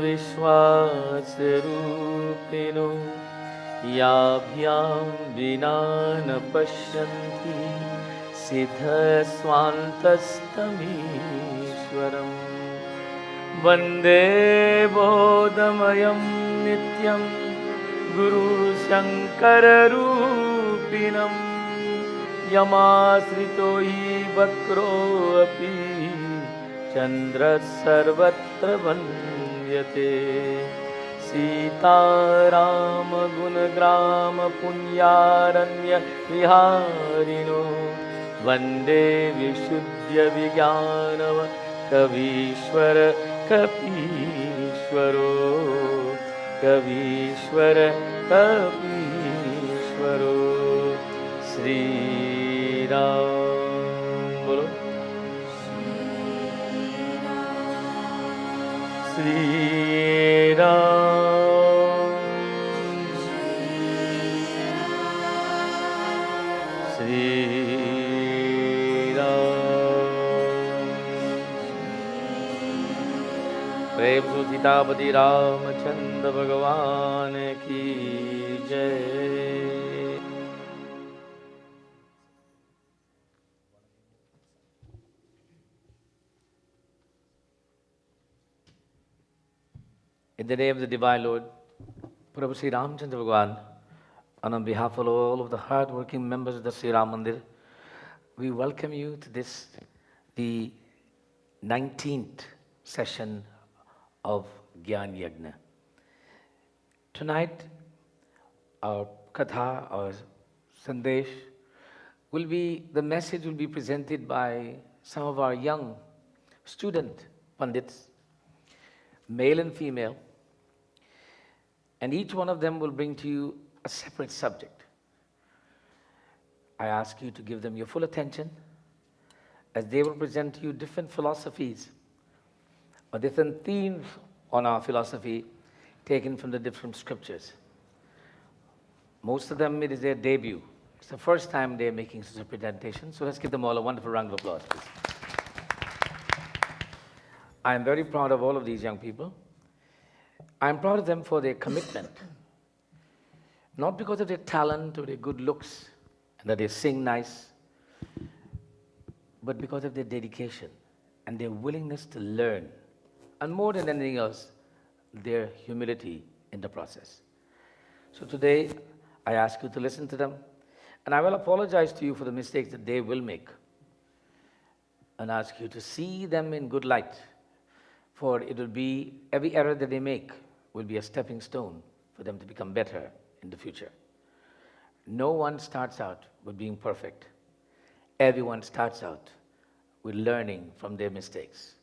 विश्वासरूपिणो याभ्यां विना न पश्यन्ति सिद्धस्वान्तस्तमीश्वरम् वन्दे बोधमयं नित्यं गुरुशङ्कररूपिणं यमाश्रितो हि वक्रोऽपि चन्द्रः सर्वत्र वन्द्यते सीतारामगुणग्रामपुण्यारण्यविहारिणो वन्दे विशुद्ध्यविज्ञानव कवीश्वर कपीश्वरो कवीश्वर कपीश्वरो श्रीराम बोलो श्रीराम श्रीराम प्रेम सु सीतापति रामचंद्र भगवान की जय। In the name of the Divine Lord, Prabhu Sri Ramchand Bhagavan, and on behalf of all of the hard-working members of the Sri Ram Mandir, we welcome you to this, the 19th session of Gyaan Yagna. Tonight, our Katha, our Sandesh, the message will be presented by some of our young student Pandits, male and female, and each one of them will bring to you a separate subject. I ask you to give them your full attention as they will present to you different philosophies or different themes on our philosophy taken from the different scriptures. Most of them, it is their debut. It's the first time they're making such a presentation, so let's give them all a wonderful round of applause, please. I am very proud of all of these young people. I am proud of them for their commitment, not because of their talent or their good looks and that they sing nice, but because of their dedication and their willingness to learn, and more than anything else, their humility in the process. So today, I ask you to listen to them, and I will apologize to you for the mistakes that they will make, and ask you to see them in good light, for it will be, every error that they make will be a stepping stone for them to become better in the future. No one starts out with being perfect. Everyone starts out with learning from their mistakes.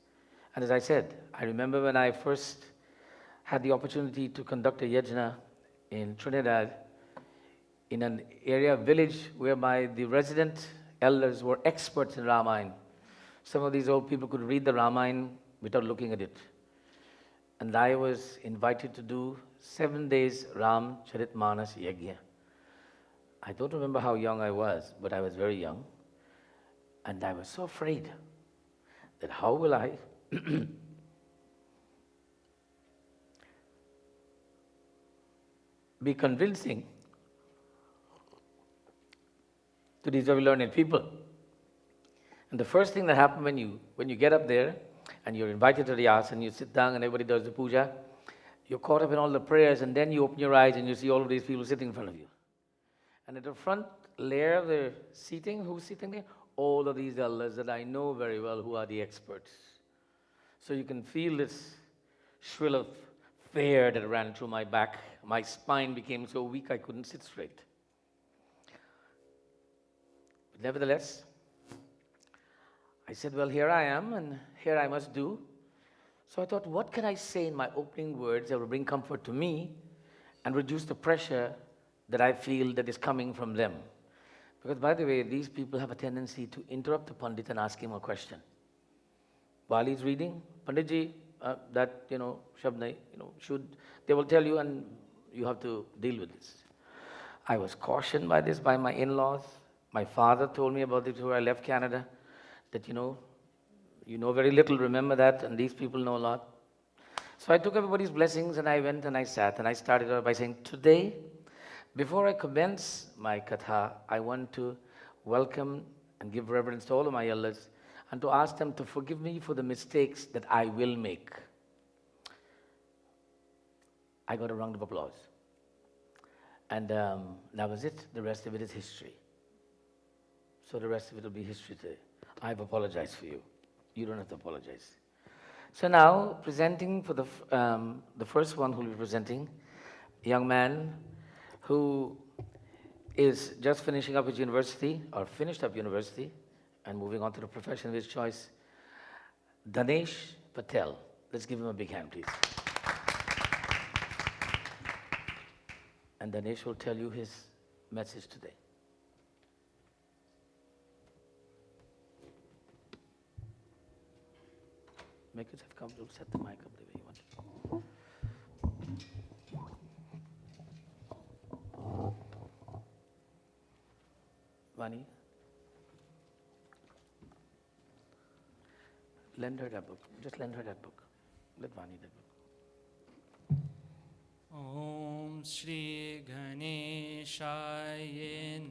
And as I said, I remember when I first had the opportunity to conduct a yajna in Trinidad, in an area village whereby the resident elders were experts in Ramayana. Some of these old people could read the Ramayana without looking at it. And I was invited to do 7 days Ram Charit Manas Yagna. I don't remember how young I was, but I was very young. And I was so afraid that how will I be convincing to these very learned people. And the first thing that happened when you get up there and you're invited to the house and you sit down and everybody does the puja, you're caught up in all the prayers, and then you open your eyes and you see all of these people sitting in front of you. And at the front layer of the seating, who's sitting there? All of these elders that I know very well who are the experts. So you can feel this thrill of fear that ran through my back. My spine became so weak I couldn't sit straight. But nevertheless, I said, well, here I am, and here I must do. So I thought, what can I say in my opening words that will bring comfort to me and reduce the pressure that I feel that is coming from them? Because, by the way, these people have a tendency to interrupt the Pandit and ask him a question. While he's reading, Panditji, Shabnai, they will tell you, and you have to deal with this. I was cautioned by this by my in-laws. My father told me about this before I left Canada, that you know very little, remember that, and these people know a lot. So I took everybody's blessings and I went and I sat and I started out by saying, today, before I commence my Katha, I want to welcome and give reverence to all of my elders and to ask them to forgive me for the mistakes that I will make. I got a round of applause. And that was it. The rest of it is history. So the rest of it will be history today. I've apologized for you. You don't have to apologize. So now, presenting for the first one who will be presenting, a young man who is just finishing up his university, or finished up university, and moving on to the profession of his choice, Dhanesh Patel. Let's give him a big hand, please. And Dhanesh will tell you his message today. Make yourself comfortable, set the mic up the way you want it. Vani, lend her that book. Just lend her that book. Let Vani that book. Om Shri Ganeshaya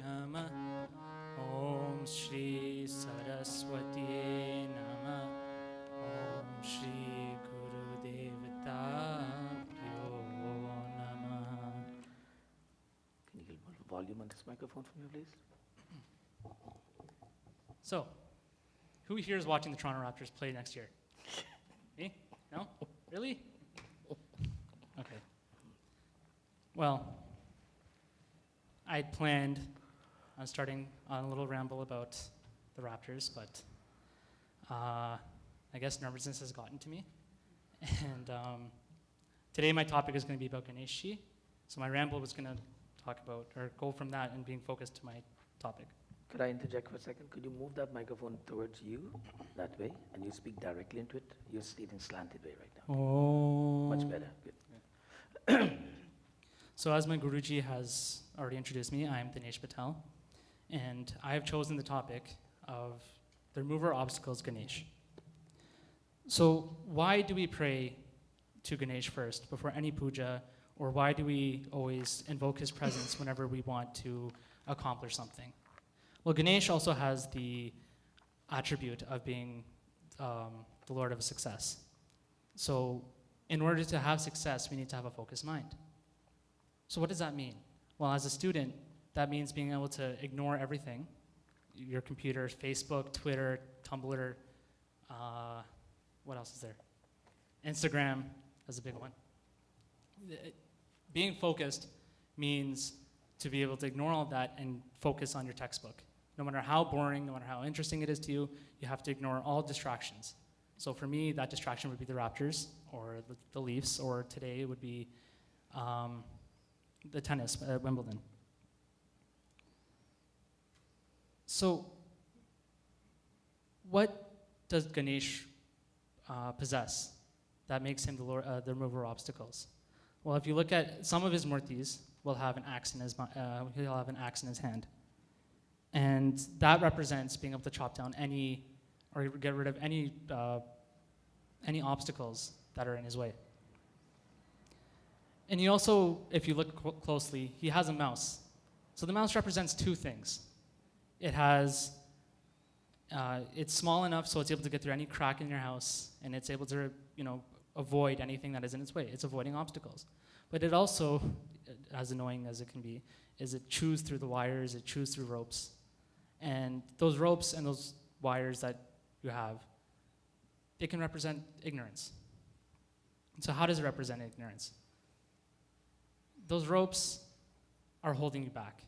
Namah. Om Shri Saraswati Namah. Om Shri Guru Devatayo Namah. Can you get more volume on this microphone from you, please? So, who here is watching the Toronto Raptors play next year? Me? No? Really? Okay. Well, I had planned on starting on a little ramble about the Raptors, but I guess nervousness has gotten to me. And today my topic is going to be about Ganesh. So my ramble was going to talk about, or go from that and being focused to my topic. Could I interject for a second? Could you move that microphone towards you, that way, and you speak directly into it? You're sitting slanted way right now. Oh. Much better. Good. Yeah. So as my Guruji has already introduced me, I am Dhanesh Patel, and I have chosen the topic of the remover of obstacles, Ganesh. So why do we pray to Ganesh first before any puja, or why do we always invoke his presence whenever we want to accomplish something? Well, Ganesh also has the attribute of being the Lord of success. So in order to have success, we need to have a focused mind. So what does that mean? Well, as a student, that means being able to ignore everything, your computer, Facebook, Twitter, Tumblr, what else is there? Instagram is a big one. Being focused means to be able to ignore all that and focus on your textbook. No matter how boring, no matter how interesting it is to you, you have to ignore all distractions. So for me, that distraction would be the Raptors, or the Leafs, or today it would be the tennis at Wimbledon. So what does Ganesh possess that makes him the remover of obstacles? Well, if you look at some of his murtis, will have an axe in his he'll have an axe in his hand, and that represents being able to chop down any or get rid of any obstacles that are in his way. And he also, if you look closely, he has a mouse. So the mouse represents two things. It has, it's small enough so it's able to get through any crack in your house, and it's able to, avoid anything that is in its way. It's avoiding obstacles. But it also, as annoying as it can be, is it chews through the wires, it chews through ropes. And those ropes and those wires that you have, it can represent ignorance. So how does it represent ignorance? Those ropes are holding you back.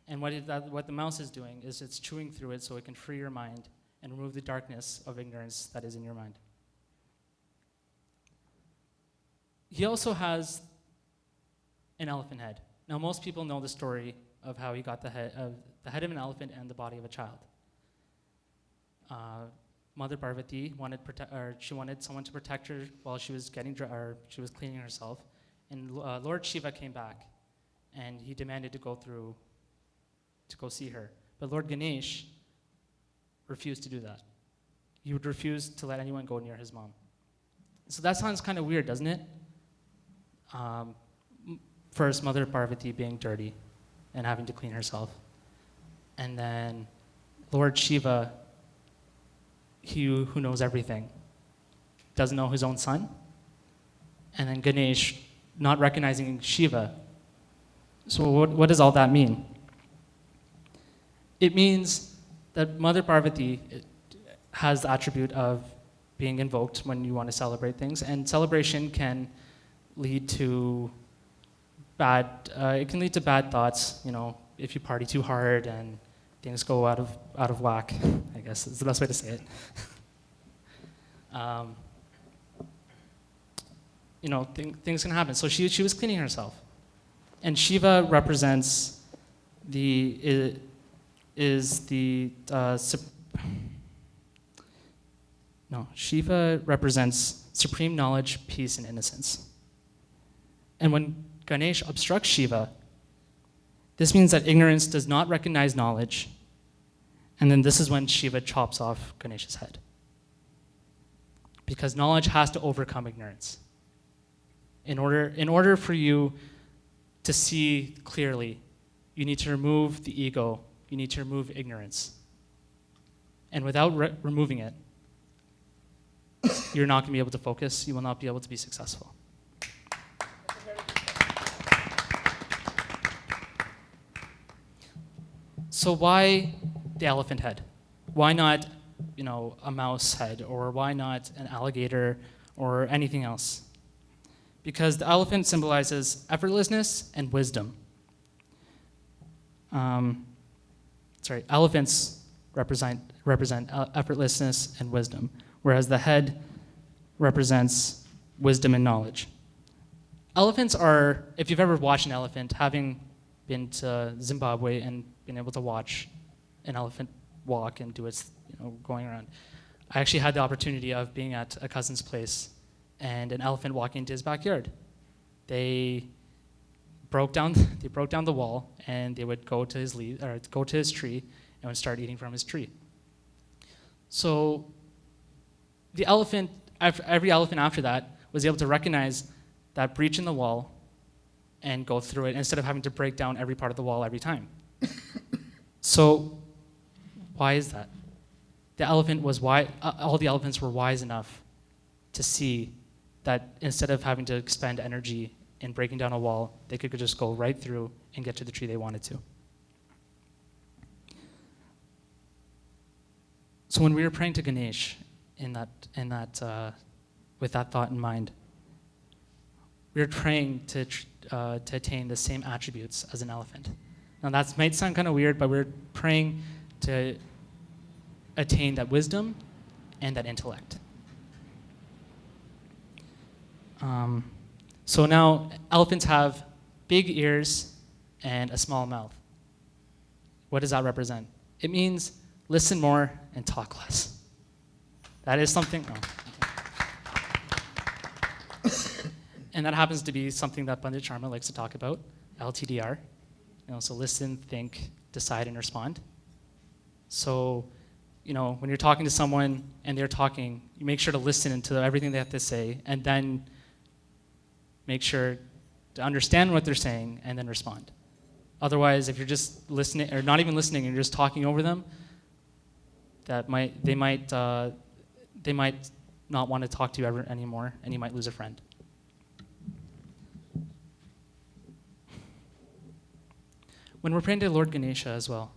And what the mouse is doing is it's chewing through it so it can free your mind and remove the darkness of ignorance that is in your mind. He also has an elephant head. Now, most people know the story of how he got the head of an elephant and the body of a child. Mother Parvati wanted someone to protect her while she was she was cleaning herself, and Lord Shiva came back, and he demanded to go see her. But Lord Ganesh refused to do that. He would refuse to let anyone go near his mom. So that sounds kind of weird, doesn't it? First, Mother Parvati being dirty and having to clean herself. And then Lord Shiva, he who knows everything, doesn't know his own son. And then Ganesh not recognizing Shiva. So what does all that mean? It means that Mother Parvati has the attribute of being invoked when you want to celebrate things, and celebration can lead to bad thoughts, if you party too hard and things go out of whack, I guess is the best way to say it. Things can happen. So she was cleaning herself. And Shiva represents Shiva represents supreme knowledge, peace, and innocence. And when Ganesh obstructs Shiva, this means that ignorance does not recognize knowledge, and then this is when Shiva chops off Ganesh's head. Because knowledge has to overcome ignorance. In order for you to see clearly, you need to remove the ego, you need to remove ignorance. And without removing it, you're not going to be able to focus, you will not be able to be successful. So why the elephant head? Why not, a mouse head, or why not an alligator or anything else? Because the elephant symbolizes effortlessness and wisdom. Elephants represent effortlessness and wisdom, whereas the head represents wisdom and knowledge. Elephants are, if you've ever watched an elephant, having been to Zimbabwe and been able to watch an elephant walk and do its, going around. I actually had the opportunity of being at a cousin's place and an elephant walking into his backyard. They broke down the wall, and they would go to his tree and would start eating from his tree. So the elephant, every elephant after that, was able to recognize that breach in the wall and go through it instead of having to break down every part of the wall every time. So why is that? All the elephants were wise enough to see that instead of having to expend energy in breaking down a wall, they could just go right through and get to the tree they wanted to. So when we were praying to Ganesh with that thought in mind, we were praying to attain the same attributes as an elephant. Now that might sound kind of weird, but we're praying to attain that wisdom and that intellect. So now elephants have big ears and a small mouth. What does that represent? It means listen more and talk less. That is something. And that happens to be something that Pandit Sharma likes to talk about, LTDR. So listen, think, decide, and respond. So, when you're talking to someone and they're talking, you make sure to listen to everything they have to say, and then make sure to understand what they're saying and then respond. Otherwise, if you're just listening, or not even listening, and you're just talking over them, they might not want to talk to you ever anymore, and you might lose a friend. When we're praying to Lord Ganesha as well,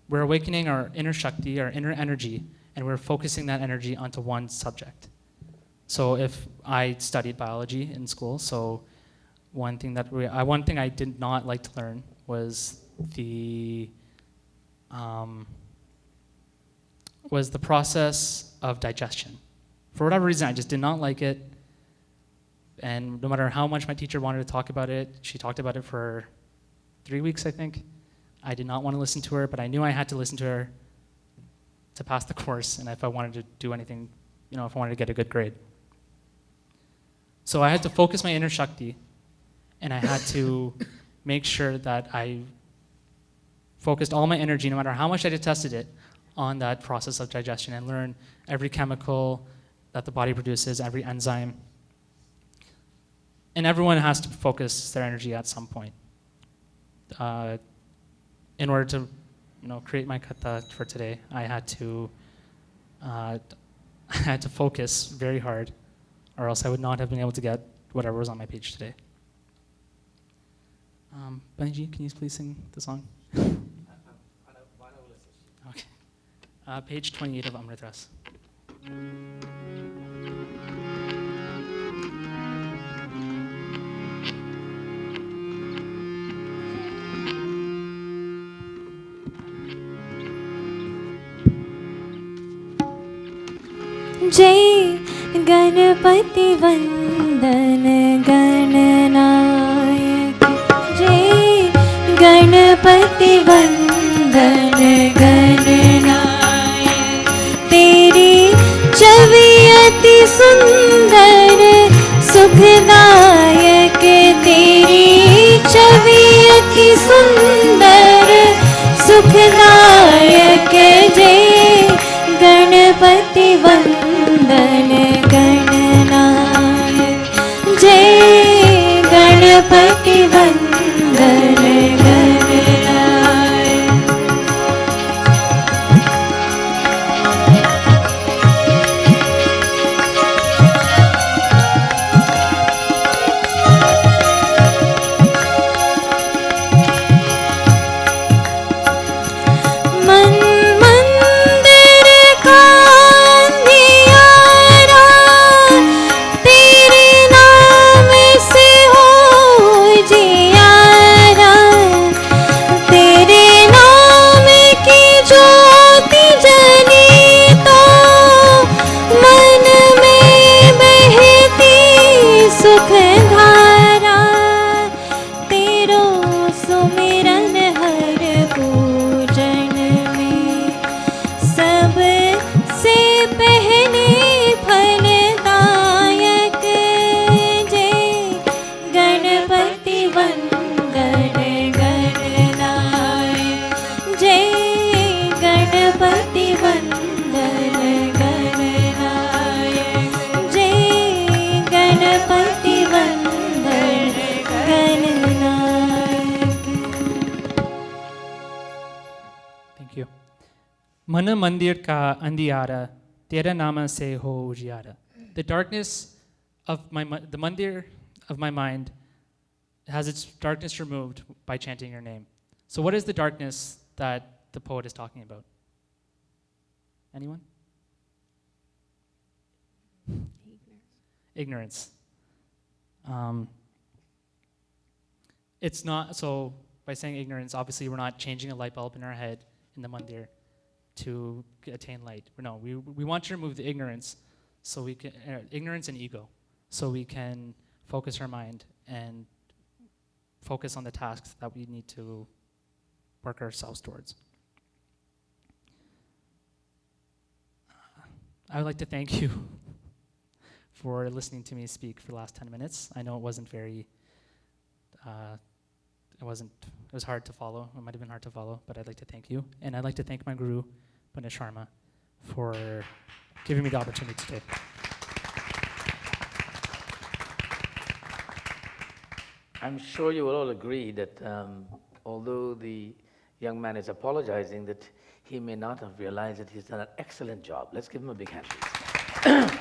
we're awakening our inner Shakti, our inner energy, and we're focusing that energy onto one subject. So if I studied biology in school, so one thing I did not like to learn was the process of digestion. For whatever reason, I just did not like it. And no matter how much my teacher wanted to talk about it, she talked about it for 3 weeks, I think. I did not want to listen to her, but I knew I had to listen to her to pass the course, and if I wanted to do anything, if I wanted to get a good grade. So I had to focus my inner Shakti, and I had to make sure that I focused all my energy, no matter how much I detested it, on that process of digestion and learn every chemical that the body produces, every enzyme, and everyone has to focus their energy at some point. In order to, create my katha for today, I had to focus very hard, or else I would not have been able to get whatever was on my page today. Baniji, can you please sing the song? Okay. Page 28 of Amrit Ras. जय गणपति वंदन गणनायक जय गणपति वंदन गणनायक तेरी छवि अति सुंदर सुखदायक तेरी छवि अति सुंदर सुखदायक जय गणपति वंदन गणनायक जय गणपति वंदन गणनायक मन मंदिर का अंधियारा तेरे नाम से हो जियारा तेरे नाम की ज्योति जली तो मन में बहती सुखधारा तेरो सुमिरन हर पूजन में सबसे पहले फलदायक जय गणपति वंदन गणनायक जय गणपति वंदन गणनायक जय गणपति वंदन Gananayak Thank you. Mana mandir ka andiyara, tera nama se ho ujiyara. The darkness of the mandir of my mind has its darkness removed by chanting your name. So what is the darkness that the poet is talking about? Anyone? Ignorance. It's not, so by saying ignorance, obviously we're not changing a light bulb in our head in the mandir to attain light. No, we want to remove the ignorance, so we can, ignorance and ego, so we can focus our mind and focus on the tasks that we need to work ourselves towards. I would like to thank you for listening to me speak for the last 10 minutes. I know it wasn't very, it was hard to follow. It might have been hard to follow, but I'd like to thank you. And I'd like to thank my guru, Ganesh Sharma, for giving me the opportunity today. I'm sure you will all agree that although the young man is apologizing, that he may not have realized that he's done an excellent job. Let's give him a big hand, please.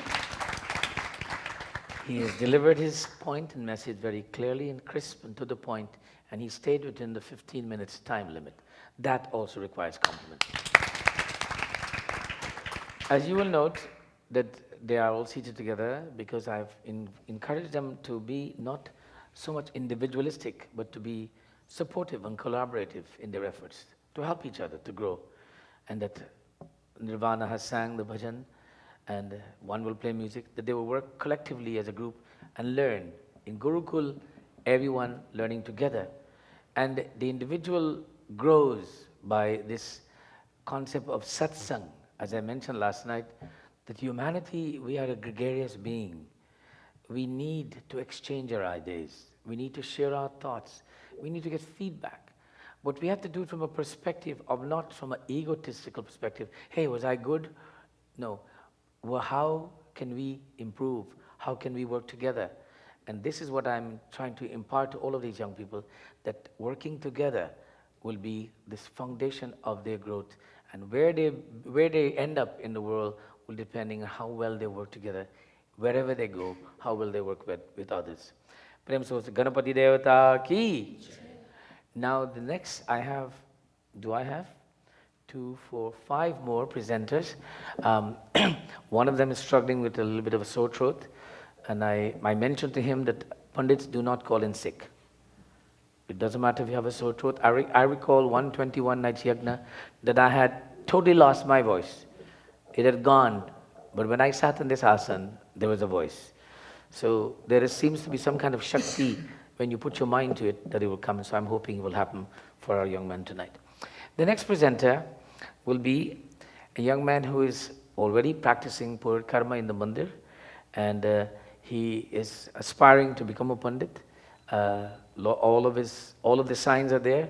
He has delivered his point and message very clearly and crisp and to the point, and he stayed within the 15 minutes time limit. That also requires compliment. As you will note, that they are all seated together because I've encouraged them to be not so much individualistic, but to be supportive and collaborative in their efforts, to help each other to grow. And that Nirvana has sang the bhajan, and one will play music, that they will work collectively as a group and learn. In Gurukul, everyone learning together. And the individual grows by this concept of satsang. As I mentioned last night, that humanity, we are a gregarious being. We need to exchange our ideas. We need to share our thoughts. We need to get feedback. But we have to do it from a perspective of not from an egotistical perspective. Hey, was I good? No. Well, how can we improve? How can we work together? And this is what I'm trying to impart to all of these young people, that working together will be this foundation of their growth. And where they end up in the world will depending on how well they work together. Wherever they go, how will they work with others. Prem so Ganapati Devata ki. Now the next do I have? 2, 4, 5 more presenters. One of them is struggling with a little bit of a sore throat. And I mentioned to him that Pandits do not call in sick. It doesn't matter if you have a sore throat. I recall 121 nights yagna that I had totally lost my voice. It had gone. But when I sat in this asana, there was a voice. So seems to be some kind of shakti when you put your mind to it that it will come. So I'm hoping it will happen for our young man tonight. The next presenter will be a young man who is already practicing Purat Karma in the mandir, and he is aspiring to become a Pandit. All of the signs are there,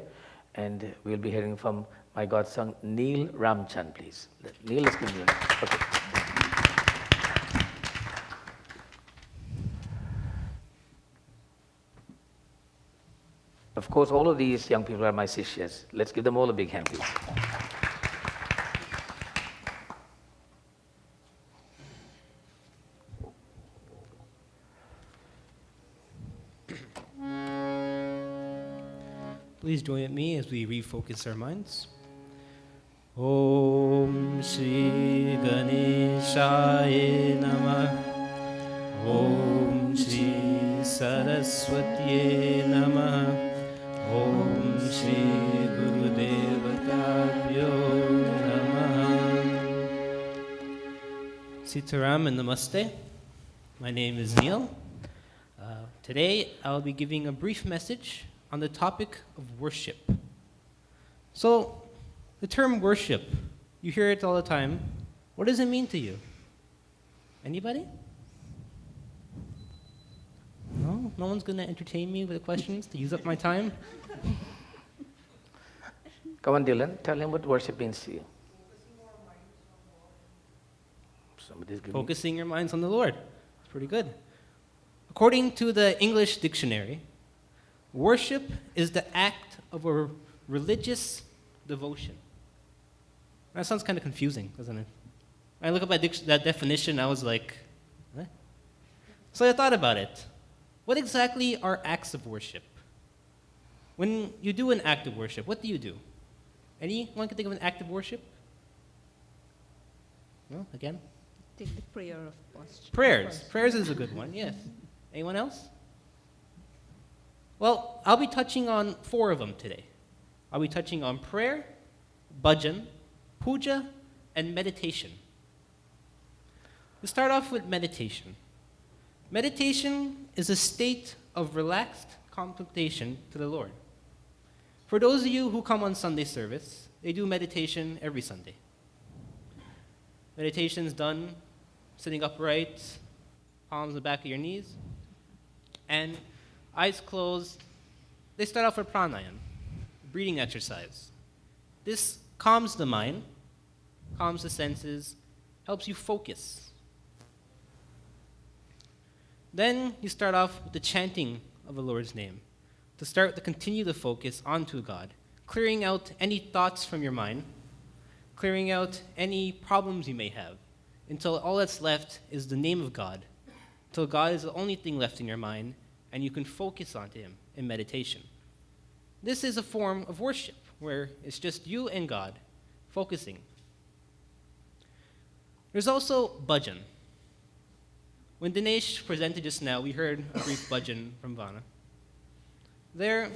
and we'll be hearing from my godson Neil Ramchand, please. Neil, let's give you a okay. Of course, all of these young people are my sishyas. Let's give them all a big hand, please. Please join with me as we refocus our minds. Om Shri Ganeshaya Namah. Om Shri Saraswati Namah. Om Shri Guru Devatabhyo Namah. Sitaram and Namaste. My name is Neil. Today I'll be giving a brief message on the topic of worship. So, the term worship, you hear it all the time. What does it mean to you? Anybody? No? No one's going to entertain me with questions to use up my time? Come on, Dylan, tell him what worship means to you. Focusing your minds on the Lord. It's pretty good. According to the English dictionary, worship is the act of a religious devotion. That sounds kind of confusing, doesn't it? When I look up that definition, I was like, what? So I thought about it. What exactly are acts of worship? When you do an act of worship, what do you do? Anyone can think of an act of worship? No? Again? Take the prayer of posture. Prayers. Prayers is a good one, yes. Anyone else? Well, I'll be touching on 4 of them today. I'll be touching on prayer, bhajan, puja, and meditation. Let's start off with meditation. Meditation is a state of relaxed contemplation to the Lord. For those of you who come on Sunday service, they do meditation every Sunday. Meditation is done sitting upright, palms on the back of your knees, and eyes closed. They start off with pranayama, breathing exercise. This calms the mind, calms the senses, helps you focus. Then you start off with the chanting of the Lord's name to continue the focus onto God, clearing out any thoughts from your mind, clearing out any problems you may have, until all that's left is the name of God, until God is the only thing left in your mind, and you can focus onto Him in meditation. This is a form of worship, where it's just you and God focusing. There's also bhajan. When Ganesh presented just now, we heard a brief bhajan from Vana. There,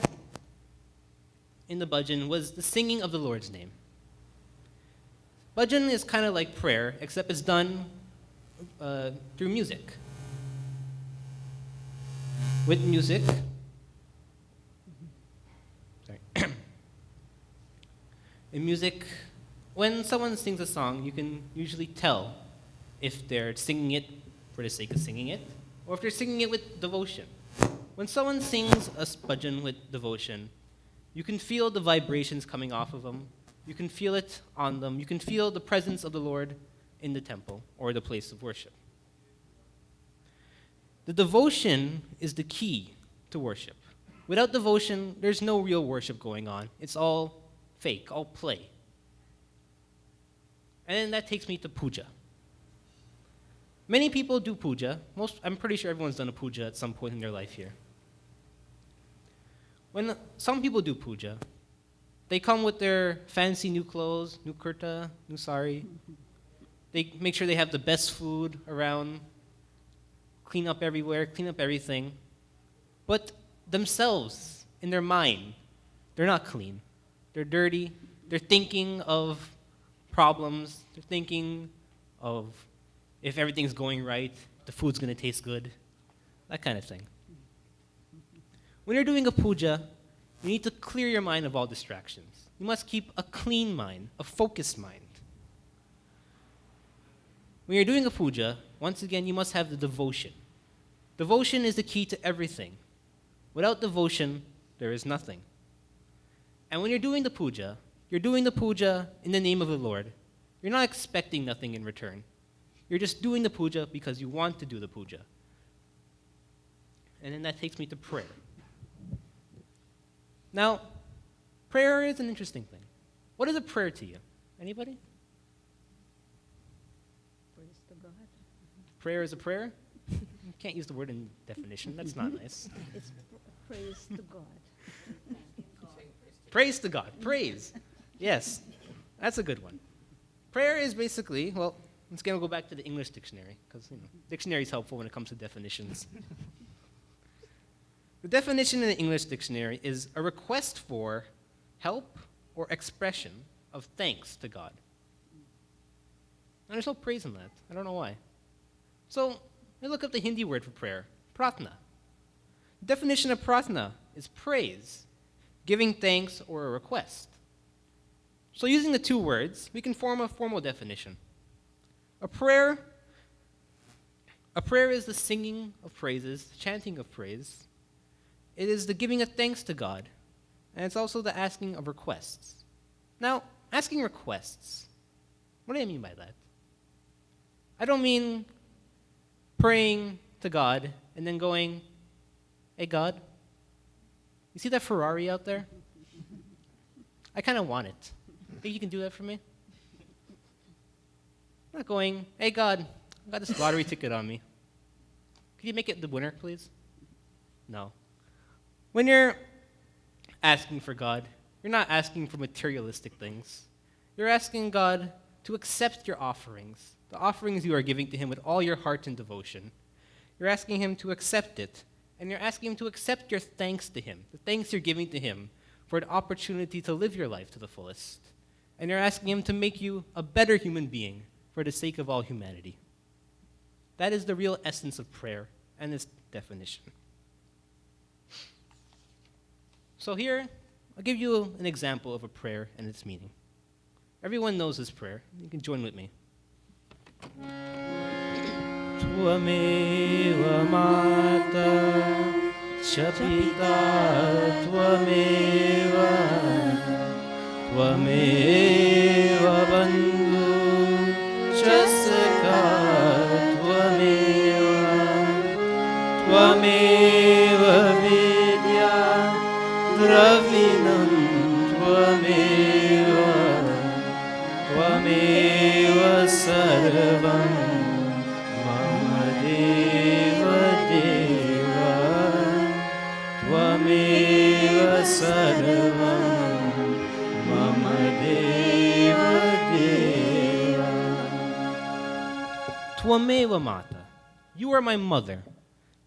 in the bhajan, was the singing of the Lord's name. Bhajan is kind of like prayer, except it's done through music. With music, in music, when someone sings a song, you can usually tell if they're singing it for the sake of singing it, or if they're singing it with devotion. When someone sings a bhajan with devotion, you can feel the vibrations coming off of them. You can feel it on them. You can feel the presence of the Lord in the temple or the place of worship. The devotion is the key to worship. Without devotion, there's no real worship going on. It's all fake, all play. And then that takes me to puja. Many people do puja. I'm pretty sure everyone's done a puja at some point in their life here. When some people do puja, they come with their fancy new clothes, new kurta, new sari. They make sure they have the best food around, clean up everywhere, clean up everything. But themselves, in their mind, they're not clean. They're dirty. They're thinking of problems. They're thinking of if everything's going right, the food's going to taste good, that kind of thing. When you're doing a puja, you need to clear your mind of all distractions. You must keep a clean mind, a focused mind. When you're doing a puja, once again, you must have the devotion. Devotion is the key to everything. Without devotion, there is nothing. And when you're doing the puja in the name of the Lord. You're not expecting nothing in return. You're just doing the puja because you want to do the puja. And then that takes me to prayer. Now, prayer is an interesting thing. What is a prayer to you? Anybody? Praise to God. Prayer is a prayer? You can't use the word in definition. That's not nice. It's praise to God. Praise to God. Praise. Yes, that's a good one. Prayer is basically, well, let's go back to the English dictionary, because dictionary is helpful when it comes to definitions. The definition in the English dictionary is a request for help or expression of thanks to God. And there's no praise in that. I don't know why. So, we look up the Hindi word for prayer, pratna. The definition of pratna is praise, giving thanks or a request. So using the two words, we can form a formal definition. A prayer is the singing of praises, the chanting of praise. It is the giving of thanks to God, and it's also the asking of requests. Now, asking requests, what do I mean by that? I don't mean praying to God and then going, hey God, you see that Ferrari out there? I kind of want it. Think you can do that for me? I'm not going, hey God, I got this lottery ticket on me. Could you make it the winner, please? No. When you're asking for God, you're not asking for materialistic things. You're asking God to accept your offerings, the offerings you are giving to Him with all your heart and devotion. You're asking Him to accept it, and you're asking Him to accept your thanks to Him, the thanks you're giving to Him for the opportunity to live your life to the fullest. And you're asking Him to make you a better human being for the sake of all humanity. That is the real essence of prayer and its definition. So here, I'll give you an example of a prayer and its meaning. Everyone knows this prayer. You can join with me. Tvameva mata cha pita tvameva tvameva bandhu cha sakha tvameva tvameva vidya dravinam tvameva tvameva sarvam mama deva deva tvameva sarvam mama deva deva. Tvameva mata, you are my mother,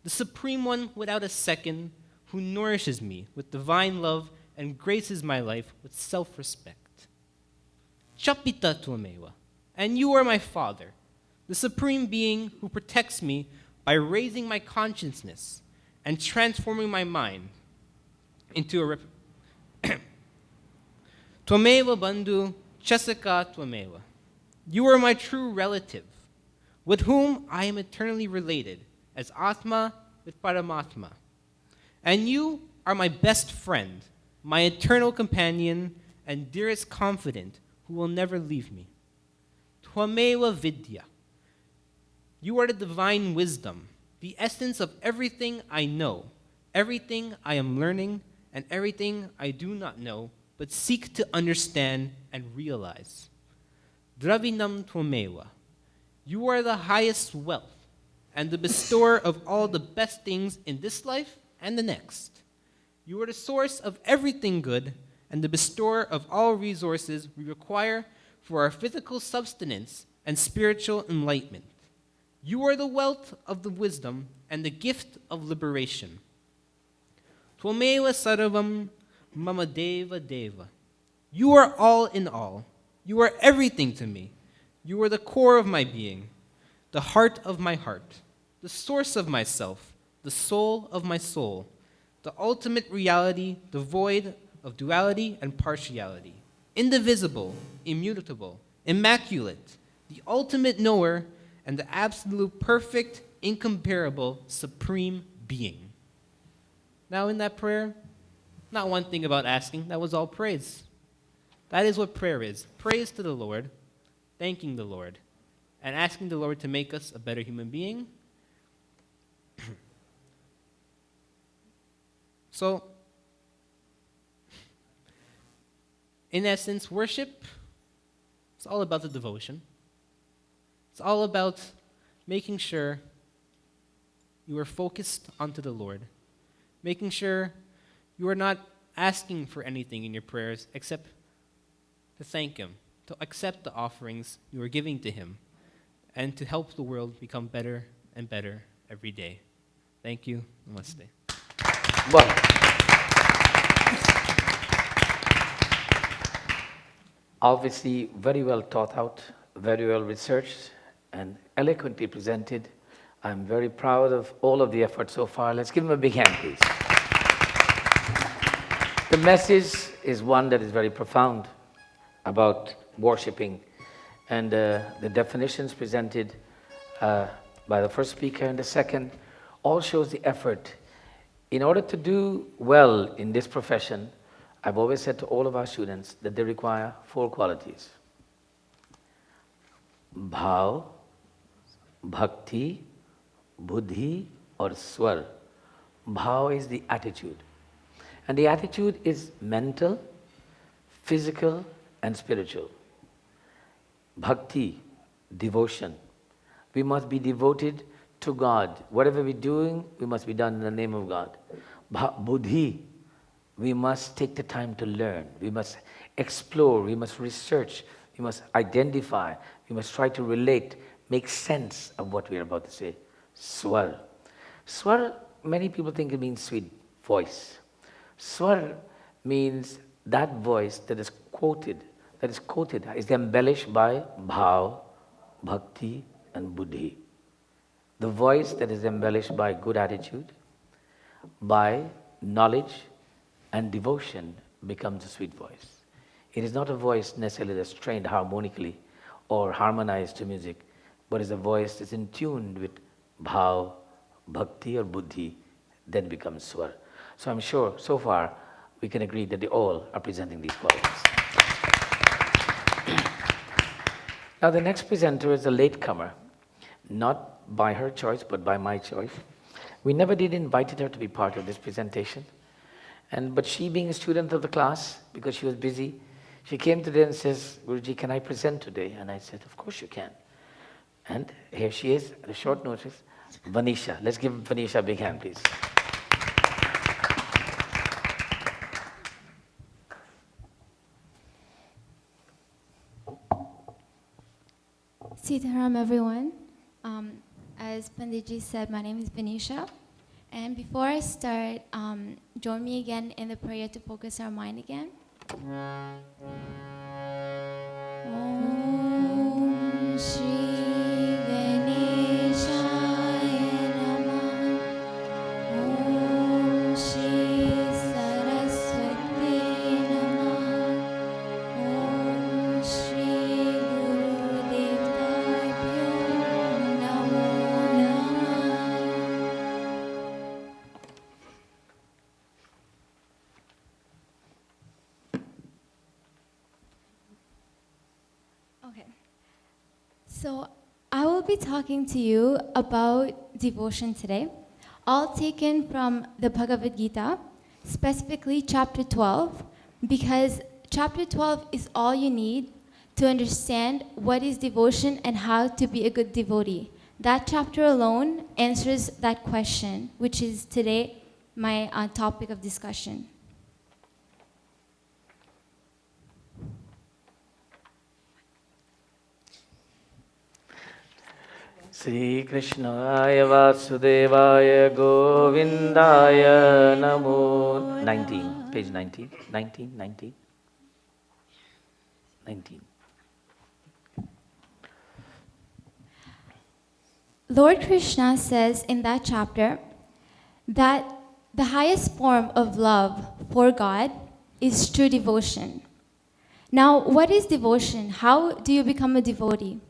the supreme one without a second, who nourishes me with divine love and graces my life with self-respect. Chapita tvameva, and you are my father, the supreme being who protects me by raising my consciousness and transforming my mind into a Tvameva bandhu chasaka tvameva. You are my true relative, with whom I am eternally related as Atma with Paramatma. And you are my best friend, my eternal companion, and dearest confidant who will never leave me. Tvameva vidya. You are the divine wisdom, the essence of everything I know, everything I am learning, and everything I do not know, but seek to understand and realize. Dravinam Tvameva. You are the highest wealth and the bestower of all the best things in this life and the next. You are the source of everything good and the bestower of all resources we require for our physical subsistence and spiritual enlightenment. You are the wealth of the wisdom and the gift of liberation. Tvameva sarvam mama deva deva. You are all in all. You are everything to me. You are the core of my being, the heart of my heart, the source of myself, the soul of my soul, the ultimate reality devoid of duality and partiality, indivisible, immutable, immaculate, the ultimate knower, and the absolute perfect, incomparable, supreme being. Now in that prayer, not one thing about asking, that was all praise. That is what prayer is. Praise to the Lord, thanking the Lord, and asking the Lord to make us a better human being. So, in essence, worship is all about the devotion. It's all about making sure you are focused onto the Lord, making sure you are not asking for anything in your prayers except to thank Him, to accept the offerings you are giving to Him, and to help the world become better and better every day. Thank you. Namaste. Well, obviously very well thought out, very well researched, and eloquently presented. I'm very proud of all of the effort so far. Let's give him a big hand, please. The message is one that is very profound about worshipping, and the definitions presented by the first speaker and the second all shows the effort. In order to do well in this profession, I've always said to all of our students that they require 4 qualities: bhav, bhakti, buddhi, or swar. Bhav is the attitude. And the attitude is mental, physical, and spiritual. Bhakti, devotion. We must be devoted to God. Whatever we're doing, we must be done in the name of God. Buddhi, we must take the time to learn. We must explore. We must research. We must identify. We must try to relate, make sense of what we are about to say. Swar. Swar, many people think it means sweet voice. Swar means that voice that is quoted, is embellished by bhav, bhakti, and buddhi. The voice that is embellished by good attitude, by knowledge and devotion becomes a sweet voice. It is not a voice necessarily that's trained harmonically or harmonized to music, but is a voice that's in tune with bhav, bhakti, or buddhi, then becomes swar. So I'm sure, so far, we can agree that they all are presenting these qualities. Now the next presenter is a latecomer, not by her choice, but by my choice. We never did invite her to be part of this presentation. But she, being a student of the class, because she was busy, she came today and says, "Guruji, can I present today?" And I said, "Of course you can." And here she is, at a short notice, Vanisha. Let's give Vanisha a big hand, please. Sitaram, everyone. As Panditji said, my name is Vanisha. And before I start, join me again in the prayer to focus our mind again. Om Shri Ganeshaya Namah. Om Shri Saraswati Namah. Om Shri Guru Devtabhyo Namo Namah. Okay. So I will be talking to you about devotion today, all taken from the Bhagavad Gita, specifically chapter 12, because chapter 12 is all you need to understand what is devotion and how to be a good devotee. That chapter alone answers that question, which is today my topic of discussion. Sri Krishnaya Vasudevaya Govindaya Namo. 19, page 19, 19, 19, 19. Lord Krishna says in that chapter that the highest form of love for God is true devotion. Now, what is devotion? How do you become a devotee?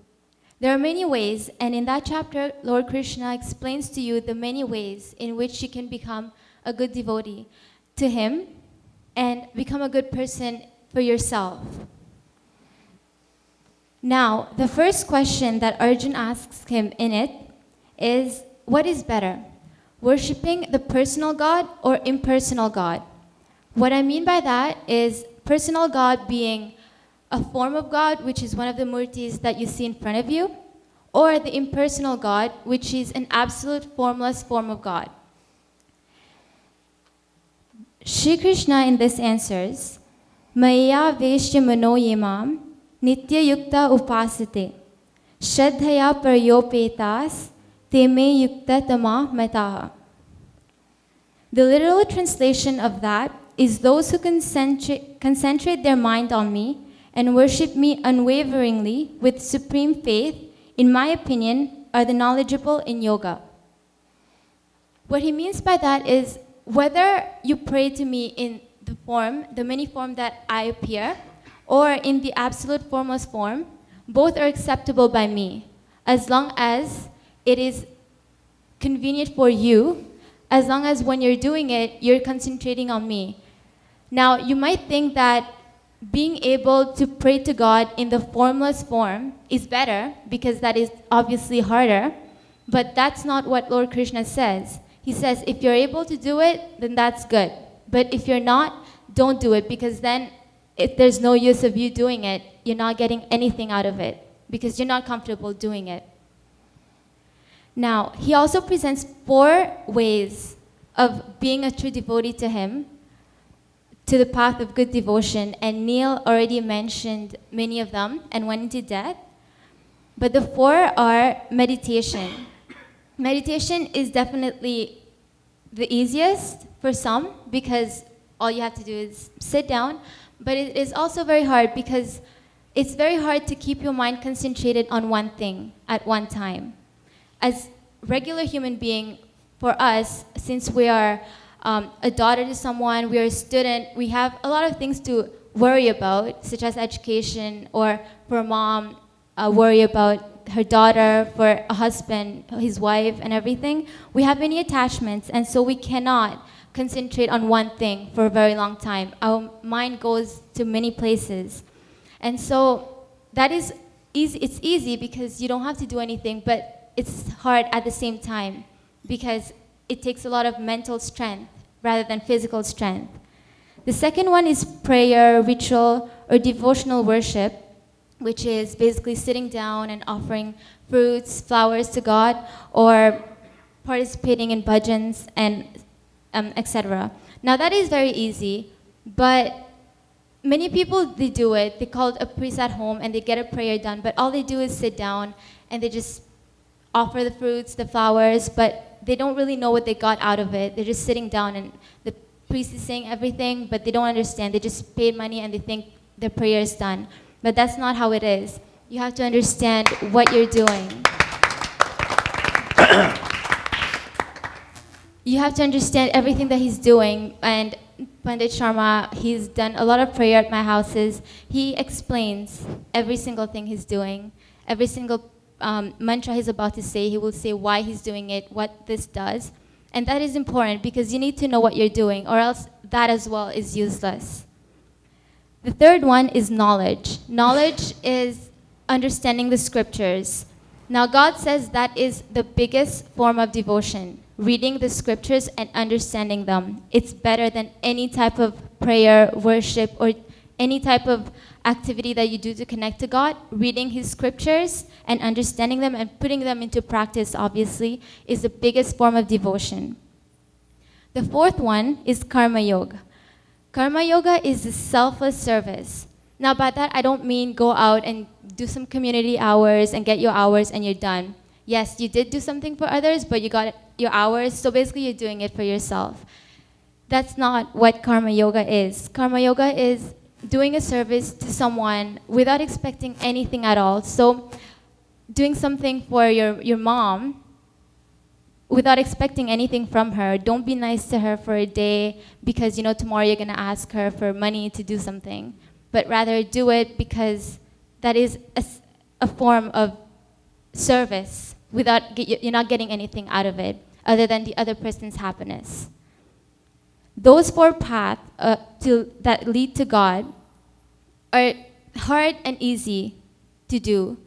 There are many ways, and in that chapter, Lord Krishna explains to you the many ways in which you can become a good devotee to Him and become a good person for yourself. Now, the first question that Arjun asks him in it is, what is better, worshipping the personal God or impersonal God? What I mean by that is personal God being a form of God, which is one of the murtis that you see in front of you, or the impersonal God, which is an absolute formless form of God. Shri Krishna in this answers, Maya Veshya Mano Yemam Nitya Yukta Upasate Shraddhaya Paryopetas Teme Yukta Tama Mataha. The literal translation of that is those who concentrate their mind on me and worship me unwaveringly with supreme faith, in my opinion, are the knowledgeable in yoga. What he means by that is whether you pray to me in the many form that I appear, or in the absolute formless form, both are acceptable by me, as long as it is convenient for you, as long as when you're doing it, you're concentrating on me. Now, you might think that being able to pray to God in the formless form is better because that is obviously harder, but that's not what Lord Krishna says. He says if you're able to do it, then that's good. But if you're not, don't do it, because then if there's no use of you doing it, you're not getting anything out of it because you're not comfortable doing it. Now, he also presents 4 ways of being a true devotee to him, to the path of good devotion, and Neil already mentioned many of them and went into depth. But the 4 are meditation. Meditation is definitely the easiest for some because all you have to do is sit down, but it is also very hard because it's very hard to keep your mind concentrated on one thing at one time. As regular human being, for us, since we are a daughter to someone, we are a student, we have a lot of things to worry about, such as education, or for a mom, worry about her daughter, for a husband, his wife, and everything. We have many attachments, and so we cannot concentrate on one thing for a very long time. Our mind goes to many places. And so that is easy. It's easy because you don't have to do anything, but it's hard at the same time because it takes a lot of mental strength rather than physical strength. The second one is prayer, ritual, or devotional worship, which is basically sitting down and offering fruits, flowers to God, or participating in bhajans, and etc. Now that is very easy, but many people, they do it. They call a priest at home and they get a prayer done, but all they do is sit down and they just offer the fruits, the flowers, but they don't really know what they got out of it. They're just sitting down and the priest is saying everything, but they don't understand. They just paid money and they think their prayer is done. But that's not how it is. You have to understand what you're doing. You have to understand everything that he's doing. And Pandit Sharma, he's done a lot of prayer at my houses. He explains every single thing he's doing, every single mantra he's about to say. He will say why he's doing it, what this does. And that is important because you need to know what you're doing, or else that as well is useless. The third one is knowledge. Knowledge is understanding the scriptures. Now, God says that is the biggest form of devotion, reading the scriptures and understanding them. It's better than any type of prayer, worship, or any type of activity that you do to connect to God. Reading His scriptures and understanding them and putting them into practice, obviously, is the biggest form of devotion. The fourth one is Karma Yoga. Karma Yoga is a selfless service. Now, by that, I don't mean go out and do some community hours and get your hours and you're done. Yes, you did do something for others, but you got your hours, so basically you're doing it for yourself. That's not what Karma Yoga is. Karma Yoga is doing a service to someone without expecting anything at all. So, doing something for your mom without expecting anything from her. Don't be nice to her for a day because tomorrow you're going to ask her for money to do something. But rather do it because that is a form of service without you're not getting anything out of it other than the other person's happiness. Those four paths that lead to God are hard and easy to do.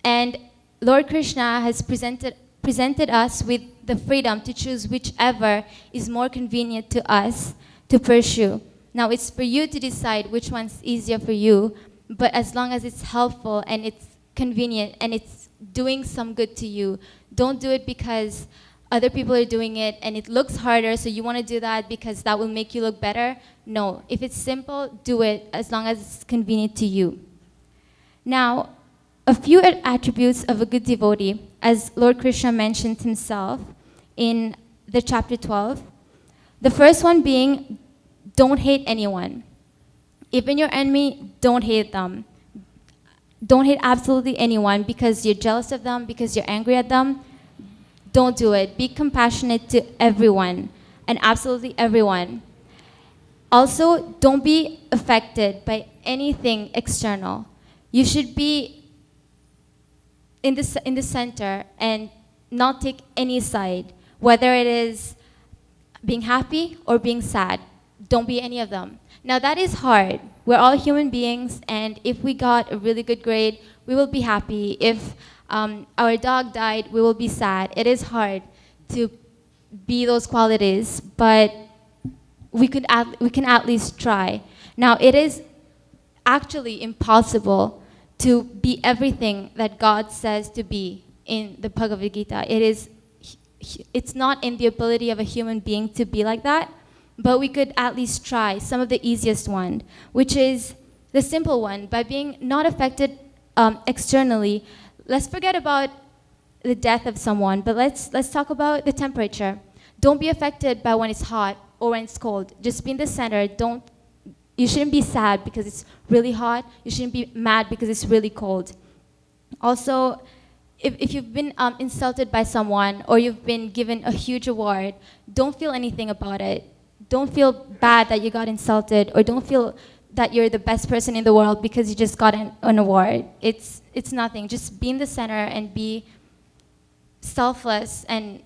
And Lord Krishna has presented us with the freedom to choose whichever is more convenient to us to pursue. Now, it's for you to decide which one's easier for you, but as long as it's helpful and it's convenient and it's doing some good to you, don't do it because other people are doing it and it looks harder, so you want to do that because that will make you look better. No, if it's simple, do it as long as it's convenient to you. Now, a few attributes of a good devotee, as Lord Krishna mentioned himself in the chapter 12. The first one being, don't hate anyone. Even your enemy, don't hate them. Don't hate absolutely anyone because you're jealous of them, because you're angry at them. Don't do it. Be compassionate to everyone, and absolutely everyone. Also, don't be affected by anything external. You should be in the center and not take any side, whether it is being happy or being sad. Don't be any of them. Now, that is hard. We're all human beings, and if we got a really good grade, we will be happy. If our dog died, we will be sad. It is hard to be those qualities, but we can at least try. Now, it is actually impossible to be everything that God says to be in the Bhagavad Gita. It's not in the ability of a human being to be like that, but we could at least try some of the easiest one, which is the simple one. By being not affected externally, let's forget about the death of someone, but let's talk about the temperature. Don't be affected by when it's hot or when it's cold. Just be in the center. You shouldn't be sad because it's really hot. You shouldn't be mad because it's really cold. Also, if you've been insulted by someone or you've been given a huge award, don't feel anything about it. Don't feel bad that you got insulted, or don't feel that you're the best person in the world because you just got an award. It's nothing. Just be in the center and be selfless and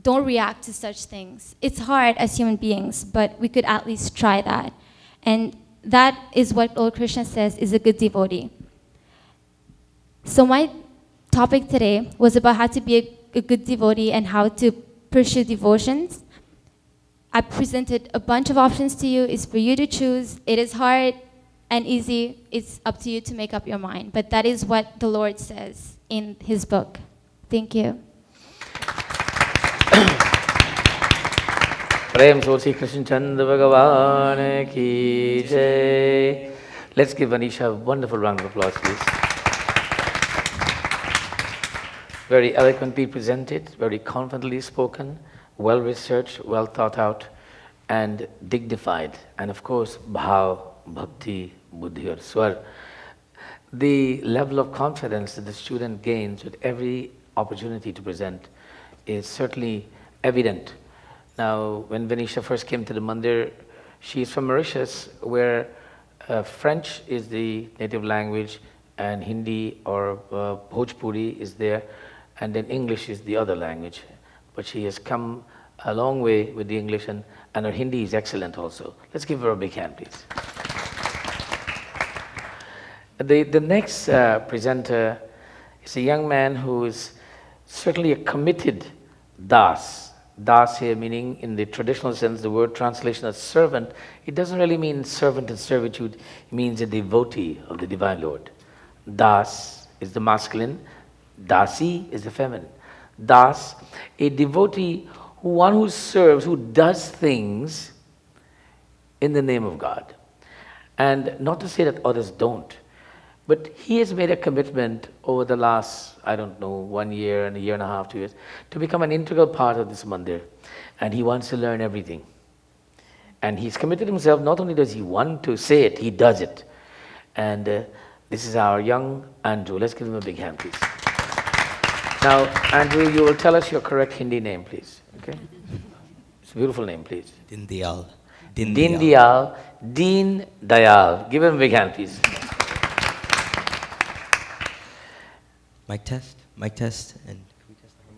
don't react to such things. It's hard as human beings, but we could at least try that. And that is what Lord Krishna says is a good devotee. So my topic today was about how to be a good devotee and how to pursue devotions. I presented a bunch of options to you. It's for you to choose. It is hard and easy. It's up to you to make up your mind. But that is what the Lord says in His book. Thank you. Prem Sosi Krishna Chandra Bhagavan ki jai. Let's give Vanisha a wonderful round of applause, please. Very eloquently presented, very confidently spoken, well researched, well thought out, and dignified. And of course, bhav, bhakti, buddhi, or swar. The level of confidence that the student gains with every opportunity to present is certainly evident. Now, when Vanisha first came to the mandir, she is from Mauritius, where French is the native language, and Hindi or Bhojpuri is there, and then English is the other language. But she has come a long way with the English, and her Hindi is excellent also. Let's give her a big hand, please. The next presenter It's a young man who is certainly a committed das. Das here meaning, in the traditional sense, the word translation as servant, it doesn't really mean servant in servitude, it means a devotee of the Divine Lord. Das is the masculine, dasi is the feminine. Das, a devotee, one who serves, who does things in the name of God. And not to say that others don't, but he has made a commitment over the last, I don't know, 1 year and a year and a half, 2 years, to become an integral part of this mandir. And he wants to learn everything. And he's committed himself, not only does he want to say it, he does it. And this is our young Andrew. Let's give him a big hand, please. Now, Andrew, you will tell us your correct Hindi name, please. Okay? It's a beautiful name, please. Din Dayal. Deen Dayal. Deen Dayal. Give him a big hand, please. Mic test, and can we test the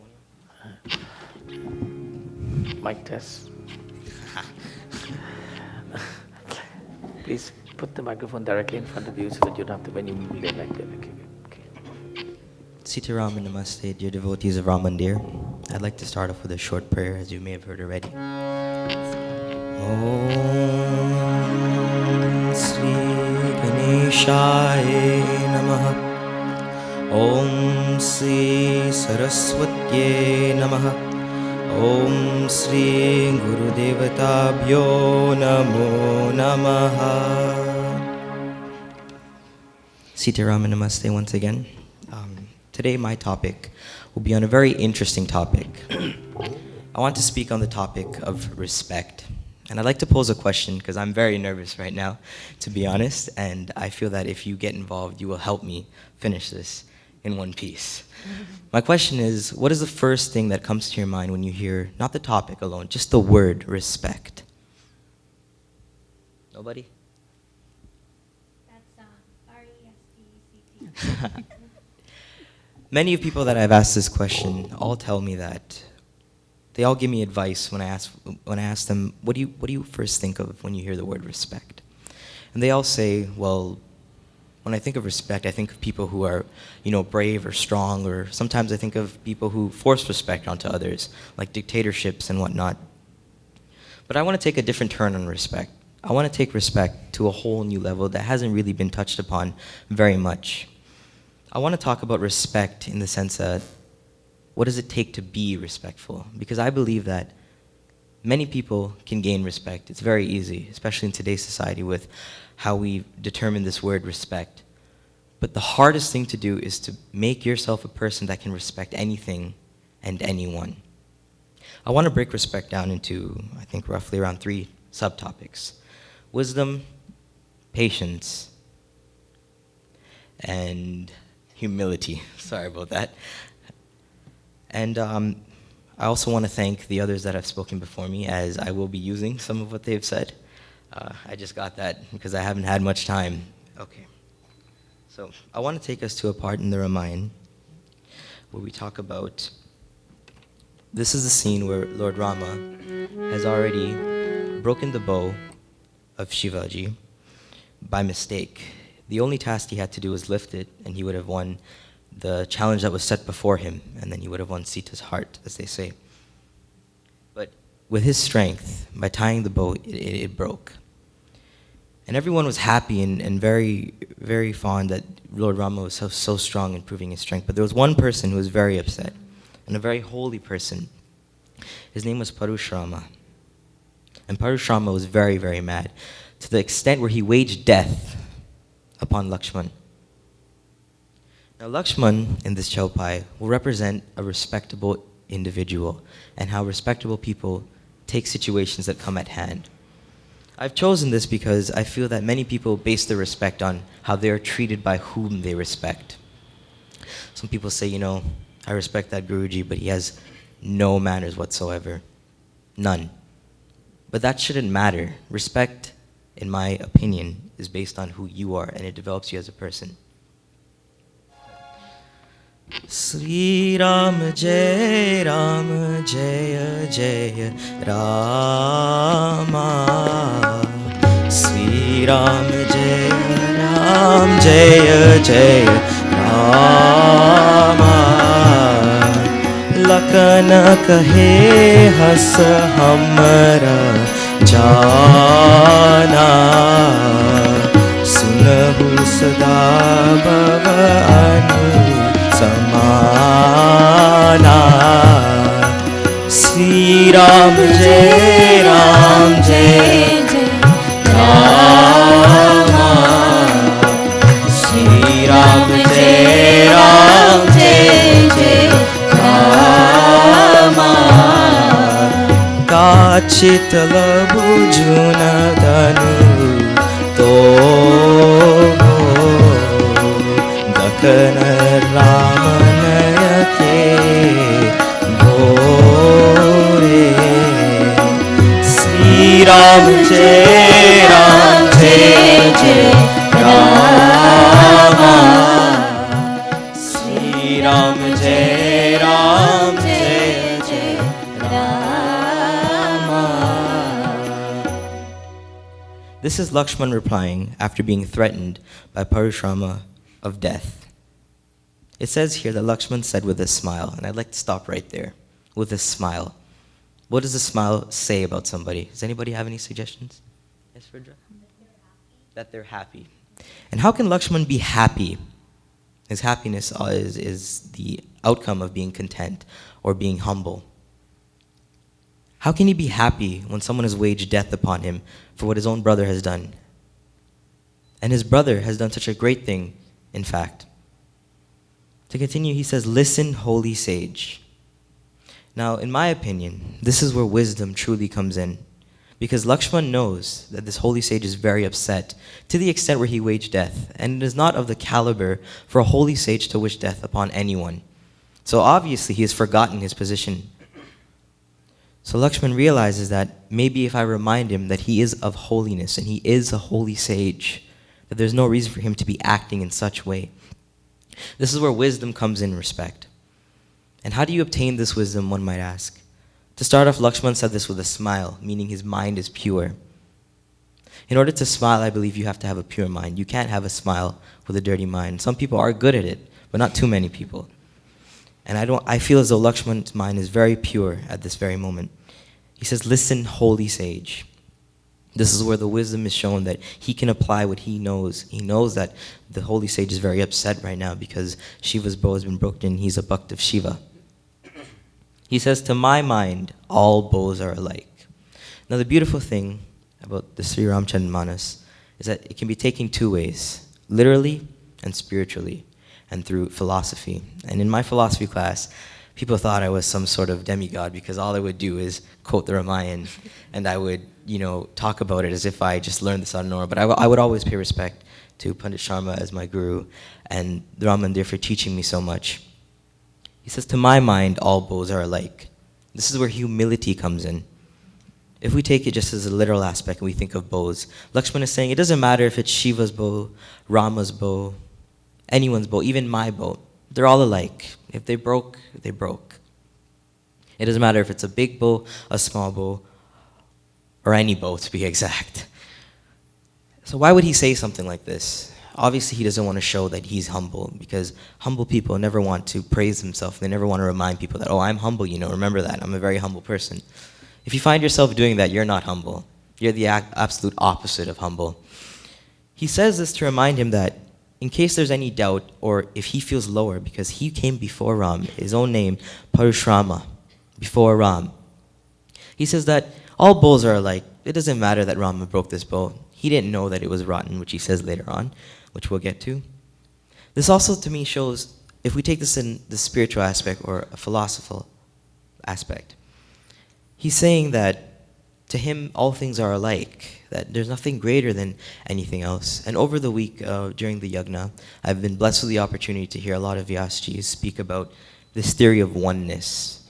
harmonium? Mic test. Please put the microphone directly in front of you so that you don't have to, when you move it like that. Okay. Sitaram and Namaste, dear devotees of Ram Mandir. I'd like to start off with a short prayer, as you may have heard already. Om Sri Ganeshaya Namaha. Om Sri Saraswatye Namaha. Om Sri Guru Devatabhyo Namo Namaha. Sitaram and Namaste once again. Today my topic will be on a very interesting topic. I want to speak on the topic of respect. And I'd like to pose a question because I'm very nervous right now, to be honest, and I feel that if you get involved, you will help me finish this in one piece. My question is, what is the first thing that comes to your mind when you hear, not the topic alone, just the word respect? Nobody? That's R-E-S-P-E-C-T. Many of people that I've asked this question all tell me that they all give me advice when I ask them, what do you first think of when you hear the word respect? And they all say, well, when I think of respect, I think of people who are, brave or strong, or sometimes I think of people who force respect onto others, like dictatorships and whatnot. But I want to take a different turn on respect. I want to take respect to a whole new level that hasn't really been touched upon very much. I want to talk about respect in the sense that, what does it take to be respectful? Because I believe that many people can gain respect. It's very easy, especially in today's society with how we determine this word respect. But the hardest thing to do is to make yourself a person that can respect anything and anyone. I want to break respect down into, I think, roughly around 3 subtopics: wisdom, patience, and humility. Sorry about that. And I also want to thank the others that have spoken before me, as I will be using some of what they've said. I just got that because I haven't had much time. Okay. So I want to take us to a part in the Ramayana where we talk about, this is the scene where Lord Rama has already broken the bow of Shivaji by mistake. The only task he had to do was lift it, and he would have won the challenge that was set before him, and then he would have won Sita's heart, as they say. But with his strength, by tying the bow, it broke. And everyone was happy and very, very fond that Lord Rama was so strong in proving his strength. But there was one person who was very upset, and a very holy person. His name was Parashurama. And Parashurama was very, very mad, to the extent where he waged death upon Lakshman. Now Lakshman in this Chaupai will represent a respectable individual and how respectable people take situations that come at hand. I've chosen this because I feel that many people base their respect on how they are treated by whom they respect. Some people say, I respect that Guruji, but he has no manners whatsoever. None. But that shouldn't matter. Respect, in my opinion, is based on who you are, and it develops you as a person. Sri Ram Jai Jai Rama. Sri Ram Jai Jai Rama. Lakhan कहे हस हमरा जाना सुनहु सदा भव समाना श्री राम जय राम जय राम श्री राम जय राम जय राम काचित लबुजुन धनु तो दखन राम नयके भोरे श्री राम जय राम श्री राम जय Ram This is Lakshman replying after being threatened by Parashrama of death. It says here that Lakshman said with a smile, and I'd like to stop right there, with a smile. What does a smile say about somebody? Does anybody have any suggestions? Yes, Fridra? That they're happy. And how can Lakshman be happy? His happiness is the outcome of being content or being humble. How can he be happy when someone has waged death upon him for what his own brother has done? And his brother has done such a great thing, in fact. To continue, he says, listen, holy sage. Now, in my opinion, this is where wisdom truly comes in. Because Lakshman knows that this holy sage is very upset to the extent where he waged death. And it is not of the caliber for a holy sage to wish death upon anyone. So obviously he has forgotten his position. So Lakshman realizes that maybe if I remind him that he is of holiness and he is a holy sage, that there's no reason for him to be acting in such way. This is where wisdom comes in respect. And how do you obtain this wisdom, one might ask? To start off, Lakshman said this with a smile, meaning his mind is pure. In order to smile, I believe you have to have a pure mind. You can't have a smile with a dirty mind. Some people are good at it, but not too many people. And I feel as though Lakshman's mind is very pure at this very moment. He says, listen, holy sage. This is where the wisdom is shown that he can apply what he knows. He knows that the holy sage is very upset right now because Shiva's bow has been broken. He's a bhakt of Shiva. He says, to my mind, all bows are alike. Now the beautiful thing about the Sri Ramchand Manas is that it can be taken two ways, literally and spiritually, and through philosophy. And in my philosophy class, people thought I was some sort of demigod because all I would do is quote the Ramayana and I would, talk about it as if I just learned this out of nowhere. But I would always pay respect to Pandit Sharma as my guru and the Ram Mandir for teaching me so much. He says, to my mind, all bows are alike. This is where humility comes in. If we take it just as a literal aspect and we think of bows, Lakshman is saying it doesn't matter if it's Shiva's bow, Rama's bow, anyone's bow, even my bow. They're all alike. If they broke, they broke. It doesn't matter if it's a big bow, a small bow, or any bow to be exact. So why would he say something like this? Obviously he doesn't want to show that he's humble because humble people never want to praise themselves. They never want to remind people that, oh, I'm humble, remember that. I'm a very humble person. If you find yourself doing that, you're not humble. You're the absolute opposite of humble. He says this to remind him that in case there's any doubt or if he feels lower because he came before Ram, his own name, Parashrama, before Ram. He says that all bows are alike. It doesn't matter that Rama broke this bow. He didn't know that it was rotten, which he says later on, which we'll get to. This also to me shows, if we take this in the spiritual aspect or a philosophical aspect, he's saying that to him all things are alike, that there's nothing greater than anything else. And over the week during the Yagna, I've been blessed with the opportunity to hear a lot of Vyasjis speak about this theory of oneness,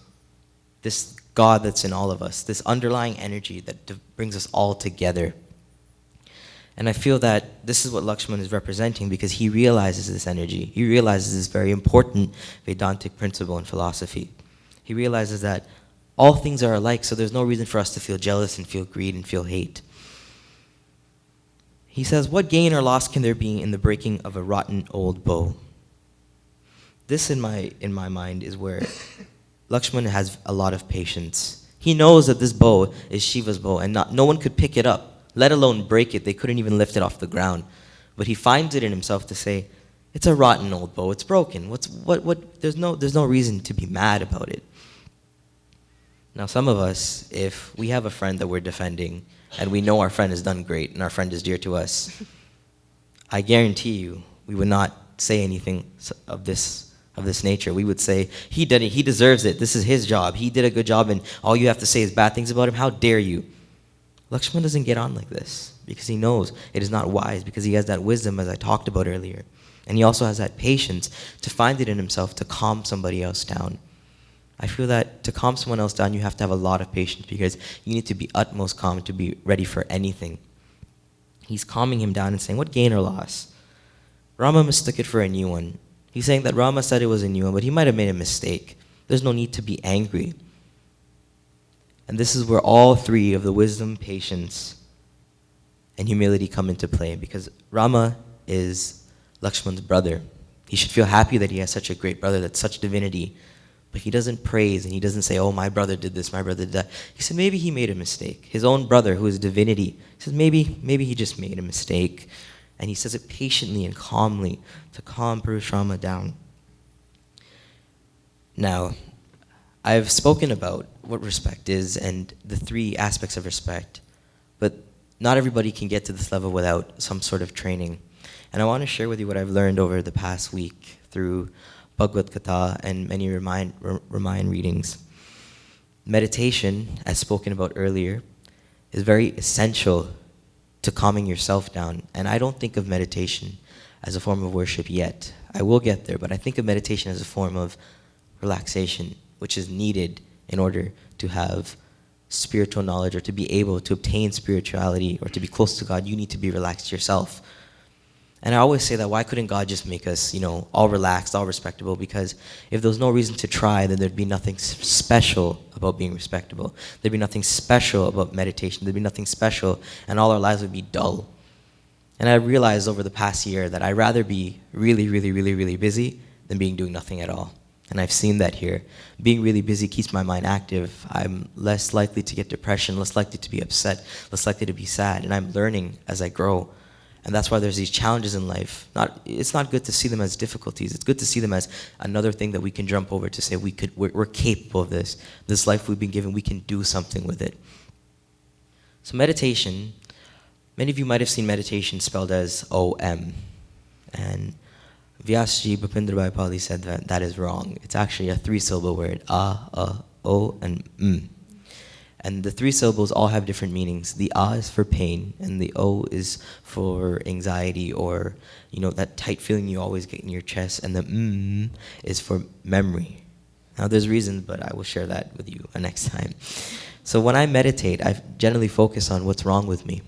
this God that's in all of us, this underlying energy that brings us all together. And I feel that this is what Lakshman is representing because he realizes this energy. He realizes this very important Vedantic principle in philosophy. He realizes that all things are alike, so there's no reason for us to feel jealous and feel greed and feel hate. He says, what gain or loss can there be in the breaking of a rotten old bow? This, in my mind, is where Lakshman has a lot of patience. He knows that this bow is Shiva's bow, and no one could pick it up, let alone break it. They couldn't even lift it off the ground. But he finds it in himself to say, it's a rotten old bow, it's broken. There's no reason to be mad about it. Now, some of us, if we have a friend that we're defending, and we know our friend has done great, and our friend is dear to us, I guarantee you, we would not say anything of this nature. We would say, he did it, he deserves it, this is his job, he did a good job, and all you have to say is bad things about him, how dare you? Lakshman doesn't get on like this, because he knows it is not wise, because he has that wisdom, as I talked about earlier. And he also has that patience to find it in himself to calm somebody else down. I feel that to calm someone else down, you have to have a lot of patience, because you need to be utmost calm to be ready for anything. He's calming him down and saying, what gain or loss? Rama mistook it for a new one. He's saying that Rama said it was a new one, but he might have made a mistake. There's no need to be angry. And this is where all three of the wisdom, patience, and humility come into play, because Rama is Lakshman's brother. He should feel happy that he has such a great brother, that's such divinity. But he doesn't praise, and he doesn't say, oh, my brother did this, my brother did that. He said, maybe he made a mistake. His own brother, who is divinity, he says, maybe he just made a mistake. And he says it patiently and calmly to calm Parashurama down. Now, I've spoken about what respect is and the three aspects of respect, but not everybody can get to this level without some sort of training. And I want to share with you what I've learned over the past week through Bhagavad Katha and many Ramayana readings. Meditation, as spoken about earlier, is very essential to calming yourself down. And I don't think of meditation as a form of worship yet. I will get there, but I think of meditation as a form of relaxation, which is needed in order to have spiritual knowledge or to be able to obtain spirituality or to be close to God. You need to be relaxed yourself. And I always say that, why couldn't God just make us, all relaxed, all respectable? Because if there was no reason to try, then there'd be nothing special about being respectable. There'd be nothing special about meditation. There'd be nothing special, and all our lives would be dull. And I realized over the past year that I'd rather be really, really, really, really busy than doing nothing at all. And I've seen that here. Being really busy keeps my mind active. I'm less likely to get depression, less likely to be upset, less likely to be sad. And I'm learning as I grow. And that's why there's these challenges in life. It's not good to see them as difficulties. It's good to see them as another thing that we can jump over to say we're capable of this. This life we've been given, we can do something with it. So meditation, many of you might have seen meditation spelled as O-M. And Vyasji Bhupendra Pali said that is wrong. It's actually a three-syllable word, O, and M. And the three syllables all have different meanings. The A is for pain, and the O is for anxiety or, that tight feeling you always get in your chest, and the M is for memory. Now there's reasons, but I will share that with you next time. So when I meditate, I generally focus on what's wrong with me.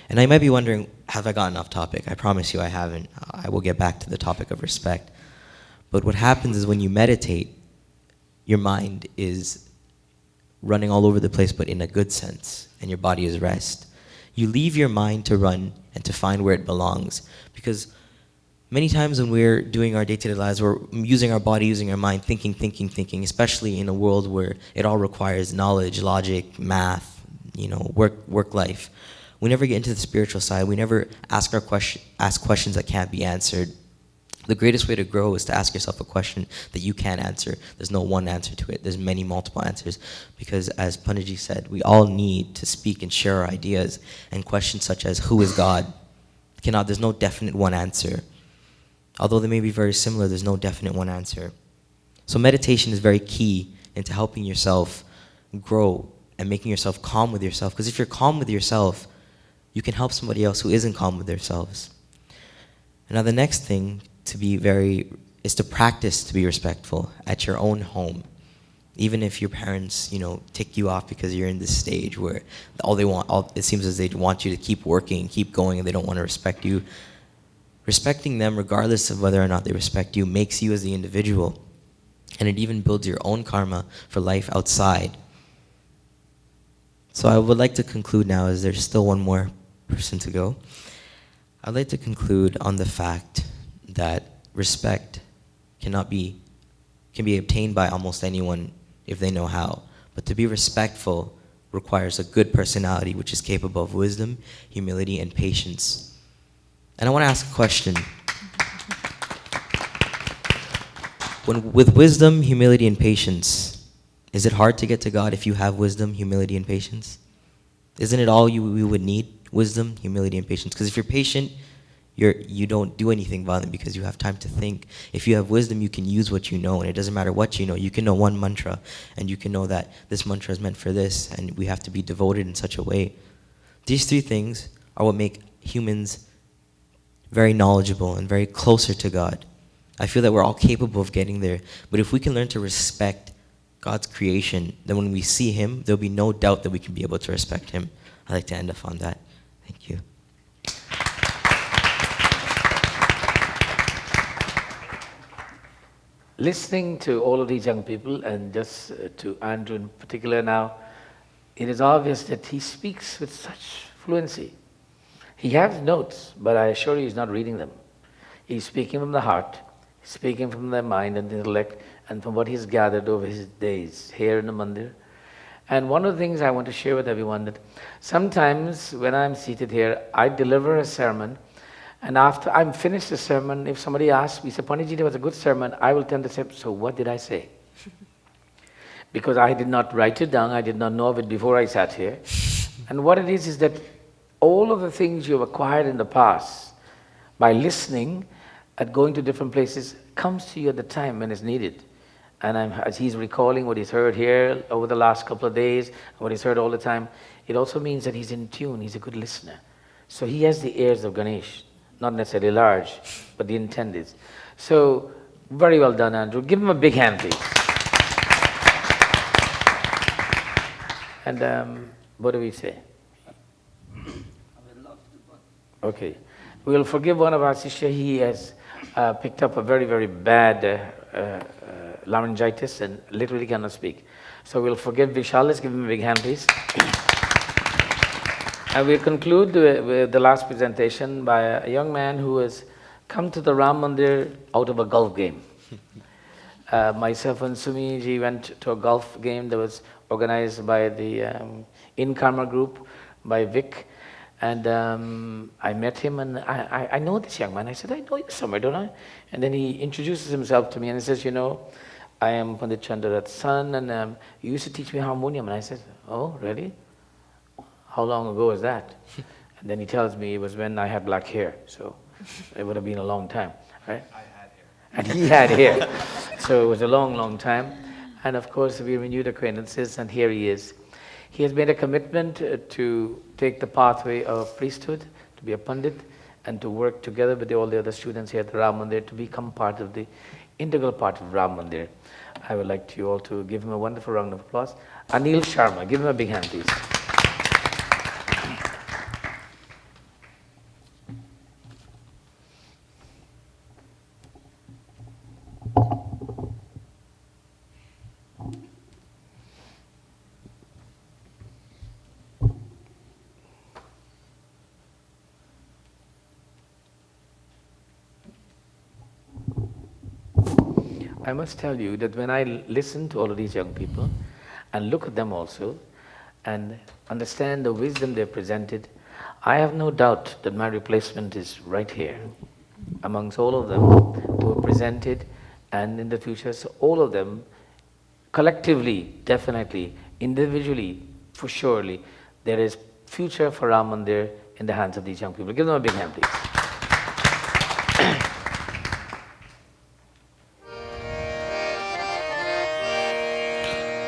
And I might be wondering, have I gotten off topic? I promise you I haven't. I will get back to the topic of respect. But what happens is when you meditate, your mind is running all over the place, but in a good sense, and your body is rest. You leave your mind to run and to find where it belongs. Because many times when we're doing our day-to-day lives, we're using our body, using our mind, thinking, especially in a world where it all requires knowledge, logic, math, work life. We never get into the spiritual side. We never ask questions that can't be answered. The greatest way to grow is to ask yourself a question that you can't answer. There's no one answer to it. There's many multiple answers. Because as Panditji said, we all need to speak and share our ideas. And questions such as, who is God? There's no definite one answer. Although they may be very similar, there's no definite one answer. So meditation is very key into helping yourself grow and making yourself calm with yourself. Because if you're calm with yourself, you can help somebody else who isn't calm with themselves. And now the next thing is to practice to be respectful at your own home. Even if your parents, tick you off because you're in this stage where it seems as they want you to keep working, keep going, and they don't want to respect you. Respecting them, regardless of whether or not they respect you, makes you as the individual. And it even builds your own karma for life outside. So I would like to conclude now, as there's still one more person to go. I'd like to conclude on the fact that respect can be obtained by almost anyone if they know how. But to be respectful requires a good personality which is capable of wisdom, humility, and patience. And I want to ask a question. With wisdom, humility, and patience, is it hard to get to God if you have wisdom, humility, and patience? Isn't it all we would need? Wisdom, humility, and patience. Because if you're patient, you don't do anything violent because you have time to think. If you have wisdom, you can use what you know, and it doesn't matter what you know. You can know one mantra, and you can know that this mantra is meant for this, and we have to be devoted in such a way. These three things are what make humans very knowledgeable and very closer to God. I feel that we're all capable of getting there, but if we can learn to respect God's creation, then when we see Him, there'll be no doubt that we can be able to respect Him. I'd like to end off on that. Thank you. Listening to all of these young people, and just to Andrew in particular now, it is obvious that he speaks with such fluency. He has notes, but I assure you he's not reading them. He's speaking from the heart, speaking from the mind and the intellect, and from what he's gathered over his days here in the mandir. And one of the things I want to share with everyone, that sometimes when I'm seated here, I deliver a sermon, and after I'm finished the sermon, if somebody asks me, say, Panditji, it was a good sermon, I will tend to say, so what did I say? Because I did not write it down, I did not know of it before I sat here. And what it is that all of the things you've acquired in the past, by listening and going to different places, comes to you at the time when it's needed. And as he's recalling what he's heard here over the last couple of days, what he's heard all the time, it also means that he's in tune, he's a good listener. So he has the ears of Ganesh, not necessarily large, but the intent is. So, very well done, Andrew. Give him a big hand, please. And what do we say? Okay. We will forgive one of our Sishya. He has picked up a very, very bad laryngitis and literally cannot speak. So we'll forgive Vishal. Let's give him a big hand, please. And we'll conclude with the last presentation by a young man who has come to the Ram Mandir out of a golf game. Myself and Sumi ji went to a golf game that was organized by the In Karma group, by Vic. And I met him, and I know this young man. I said, I know you somewhere, don't I? And then he introduces himself to me, and he says, you know, I am Pandit Chandarat's son, and you used to teach me harmonium. And I said, oh, really? How long ago was that? And then he tells me it was when I had black hair, so it would have been a long time, right? I had hair. And he had hair. So it was a long, long time. And of course, we renewed acquaintances, and here he is. He has made a commitment to take the pathway of priesthood, to be a Pandit, and to work together with all the other students here at the Ram Mandir to become part of the integral part of Ram Mandir. I would like you all to give him a wonderful round of applause. Anil Sharma, give him a big hand, please. I must tell you that when I listen to all of these young people and look at them also and understand the wisdom they've presented, I have no doubt that my replacement is right here amongst all of them who are presented, and in the future, so all of them collectively, definitely, individually, for surely, there is future for Ram Mandir in the hands of these young people. Give them a big hand, please.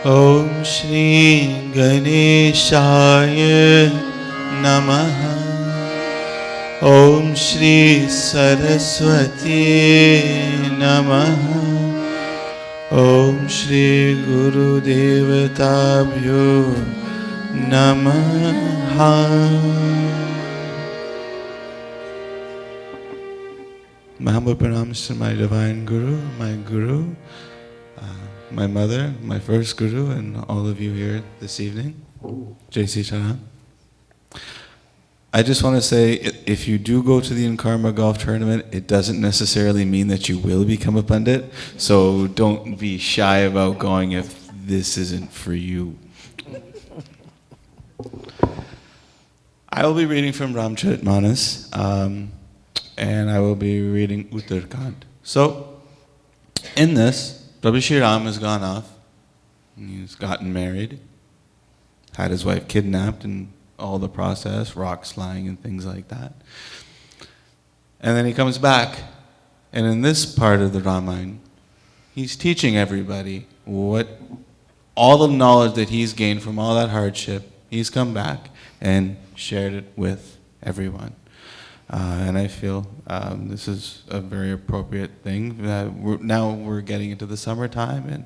Om Shri Ganeshaya Namaha. Om Shri Saraswati Namaha. Om Shri Guru Devatabhyo Namaha. My humble pranams to my divine Guru, my mother, my first Guru, and all of you here this evening. Jai Sri Charan. I just want to say, if you do go to the Inkarma golf tournament, it doesn't necessarily mean that you will become a Pandit, so don't be shy about going if this isn't for you. I will be reading from Ramcharitmanas, and I will be reading Uttarkand. So, in this, Prabhu Shri Ram has gone off. He's gotten married, had his wife kidnapped and all the process, rocks flying and things like that. And then he comes back, and in this part of the Ramayana, he's teaching everybody what all the knowledge that he's gained from all that hardship. He's come back and shared it with everyone. And I feel this is a very appropriate thing. Now we're getting into the summertime, and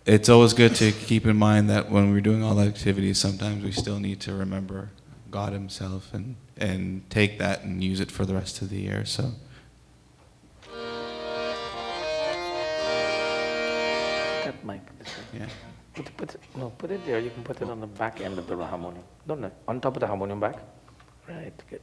it's always good to keep in mind that when we're doing all the activities, sometimes we still need to remember God Himself and take that and use it for the rest of the year. So. That mic. Yeah. Put it there. You can put it on the back end of the harmonium. No, on top of the harmonium back. Right, good.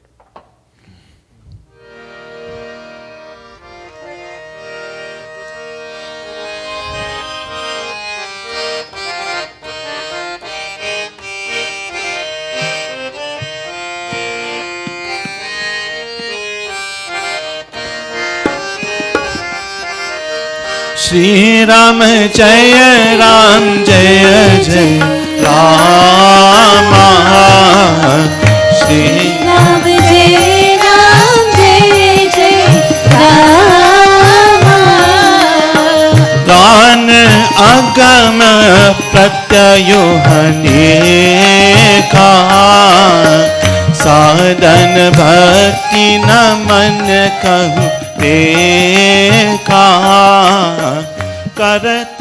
Shri Ram Jai Ram Jai Jai Rama. Shri Ram Jai Ram Jai Jai Rama. Gan Agam Pratyayo Haneka. Sadhan Bhakti Naman Kahu देखा करत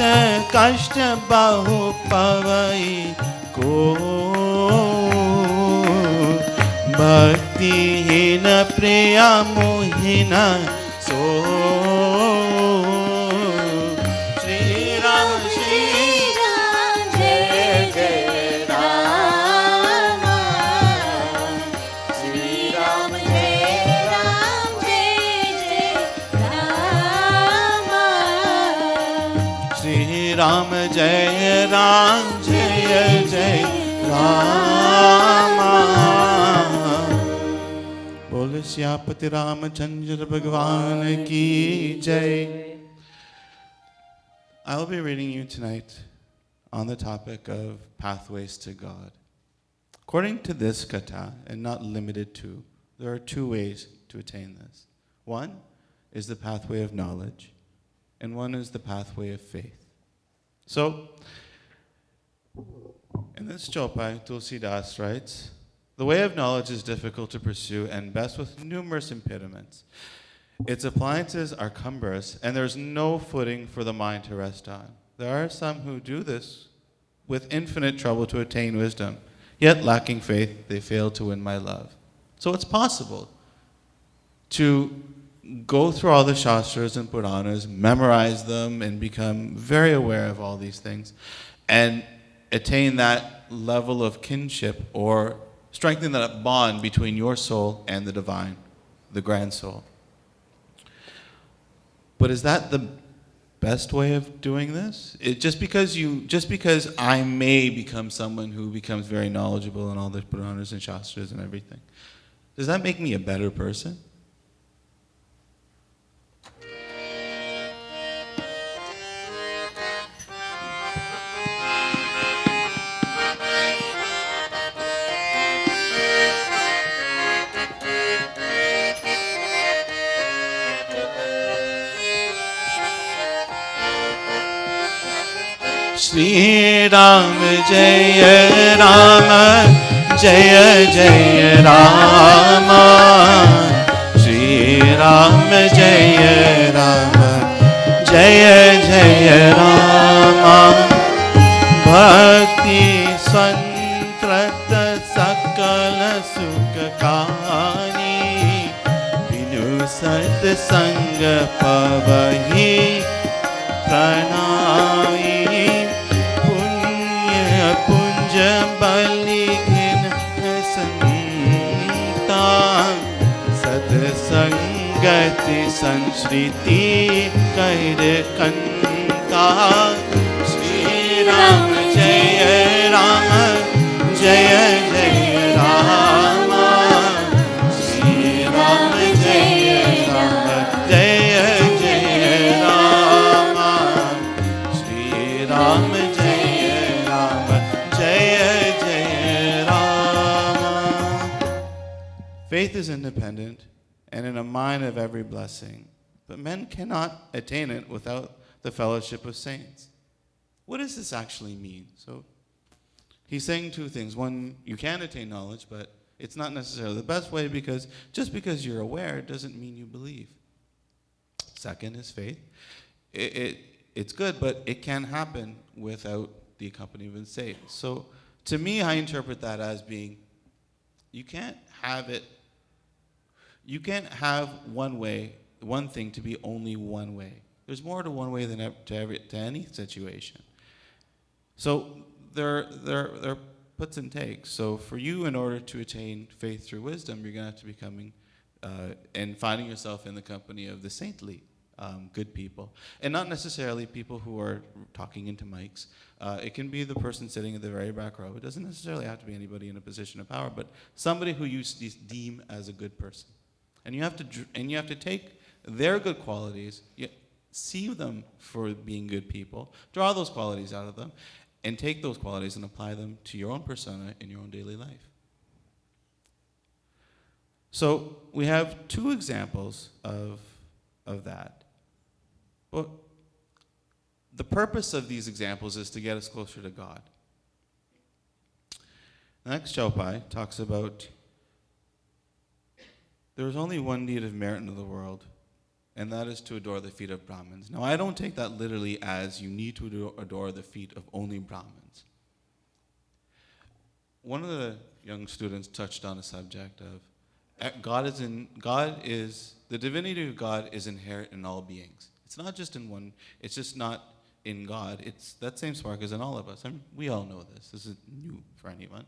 कष्ट बहु पवई को भक्तिहीन प्रिय मोहिन सो श्री राम जय जय राम श्री राम जय राम जय जय राम श्री राम जय राम जय जय राम बोल सियापति रामचंद्र भगवान की जय. I will be reading you tonight on the topic of pathways to God. According to this Katha, and not limited to, there are two ways to attain this. One is the pathway of knowledge, and one is the pathway of faith. So, in this Chopai, Tulsidas writes, the way of knowledge is difficult to pursue and best with numerous impediments. Its appliances are cumbrous, and there is no footing for the mind to rest on. There are some who do this with infinite trouble to attain wisdom, yet lacking faith, they fail to win my love. So it's possible to go through all the Shastras and Puranas, memorize them, and become very aware of all these things, and attain that level of kinship or strengthen that bond between your soul and the divine, the grand soul. But is that the best way of doing this? Just because I may become someone who becomes very knowledgeable in all the Puranas and Shastras and everything, does that make me a better person? Shri Ram Jai Ram Jai Jai Rama. Shri Ram Jai Ram Jai Jai Rama. Bhakti Swantrat Sakal Sukha Kani Binu Sat Sang Pavahi Pranai Punj Baligin Santa Sat Sangati Sanshriti Kair Kanta Shri Ram Faith is independent and in a mine of every blessing, but men cannot attain it without the fellowship of saints. What does this actually mean? So he's saying two things. One, you can attain knowledge, but it's not necessarily the best way, because just because you're aware doesn't mean you believe. Second is faith. It's good, but it can happen without the accompaniment of faith. So to me, I interpret that as being, you can't have one way, one thing to be only one way. There's more to one way than to any situation. So there are puts and takes. So for you, in order to attain faith through wisdom, you're going to have to be coming and finding yourself in the company of the saintly, good people. And not necessarily people who are talking into mics. It can be the person sitting in the very back row. It doesn't necessarily have to be anybody in a position of power, but somebody who you deem as a good person. And you have to take their good qualities, see them for being good people, draw those qualities out of them, and take those qualities and apply them to your own persona in your own daily life. So we have two examples of that. Well, the purpose of these examples is to get us closer to God. The next Chaupai talks about there is only one need of merit in the world, and that is to adore the feet of Brahmins. Now, I don't take that literally as you need to adore the feet of only Brahmins. One of the young students touched on a subject of the divinity of God is inherent in all beings. It's not just in one, it's just not in God. It's that same spark is in all of us. I mean, we all know this. This isn't new for anyone.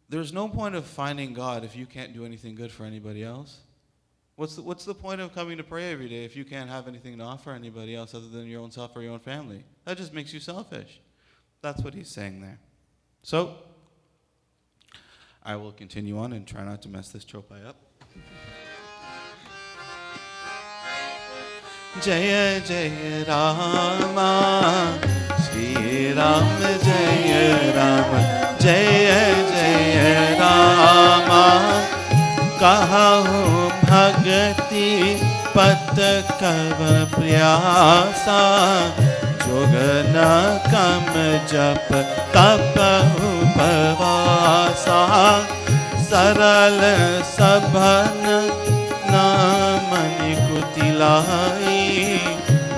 There's no point of finding God if you can't do anything good for anybody else. What's the point of coming to pray every day if you can't have anything to offer anybody else other than your own self or your own family? That just makes you selfish. That's what he's saying there. So, I will continue on and try not to mess this Chaupai up. Jaya Jaya Rama, Shri Rama Jaya Rama, Jaya Jaya Rama, Kahu Bhagati Pat Kav Priyasa, Jogana Kam Jap Tap Upavasa, Saral Sabhan Namani Kutilai,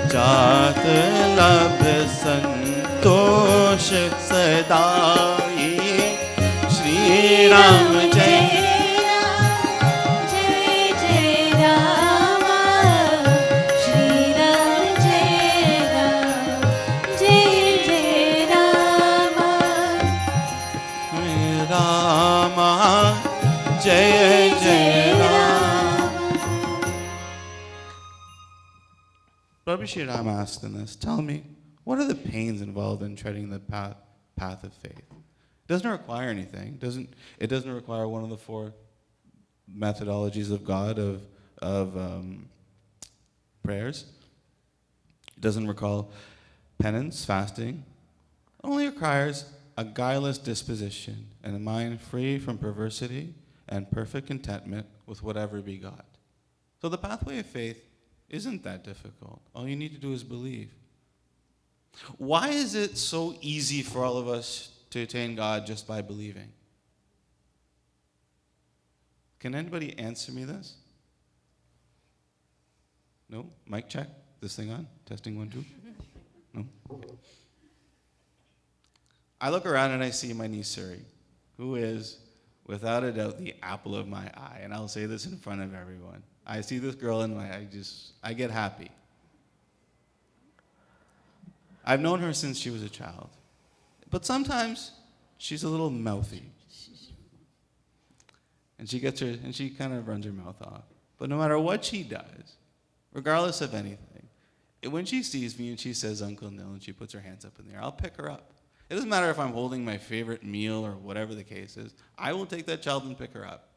Jat Labh Santosh Sadai, Shri Ram Jai Jai Jai Ram. Rabbi Shri Ram asked in this, tell me, what are the pains involved in treading the path of faith? It doesn't require anything. It doesn't require one of the four methodologies of God of prayers. It doesn't recall penance, fasting. It only requires a guileless disposition and a mind free from perversity and perfect contentment with whatever be God. So the pathway of faith isn't that difficult. All you need to do is believe. Why is it so easy for all of us to attain God just by believing? Can anybody answer me this? No? Mic check? This thing on? Testing 1, 2? No? Okay. I look around and I see my niece Suri, who is, without a doubt, the apple of my eye. And I'll say this in front of everyone. I see this girl and I get happy. I've known her since she was a child. But sometimes she's a little mouthy. And she kind of runs her mouth off. But no matter what she does, regardless of anything, when she sees me and she says Uncle Nil and she puts her hands up in the air, I'll pick her up. It doesn't matter if I'm holding my favorite meal or whatever the case is. I will take that child and pick her up.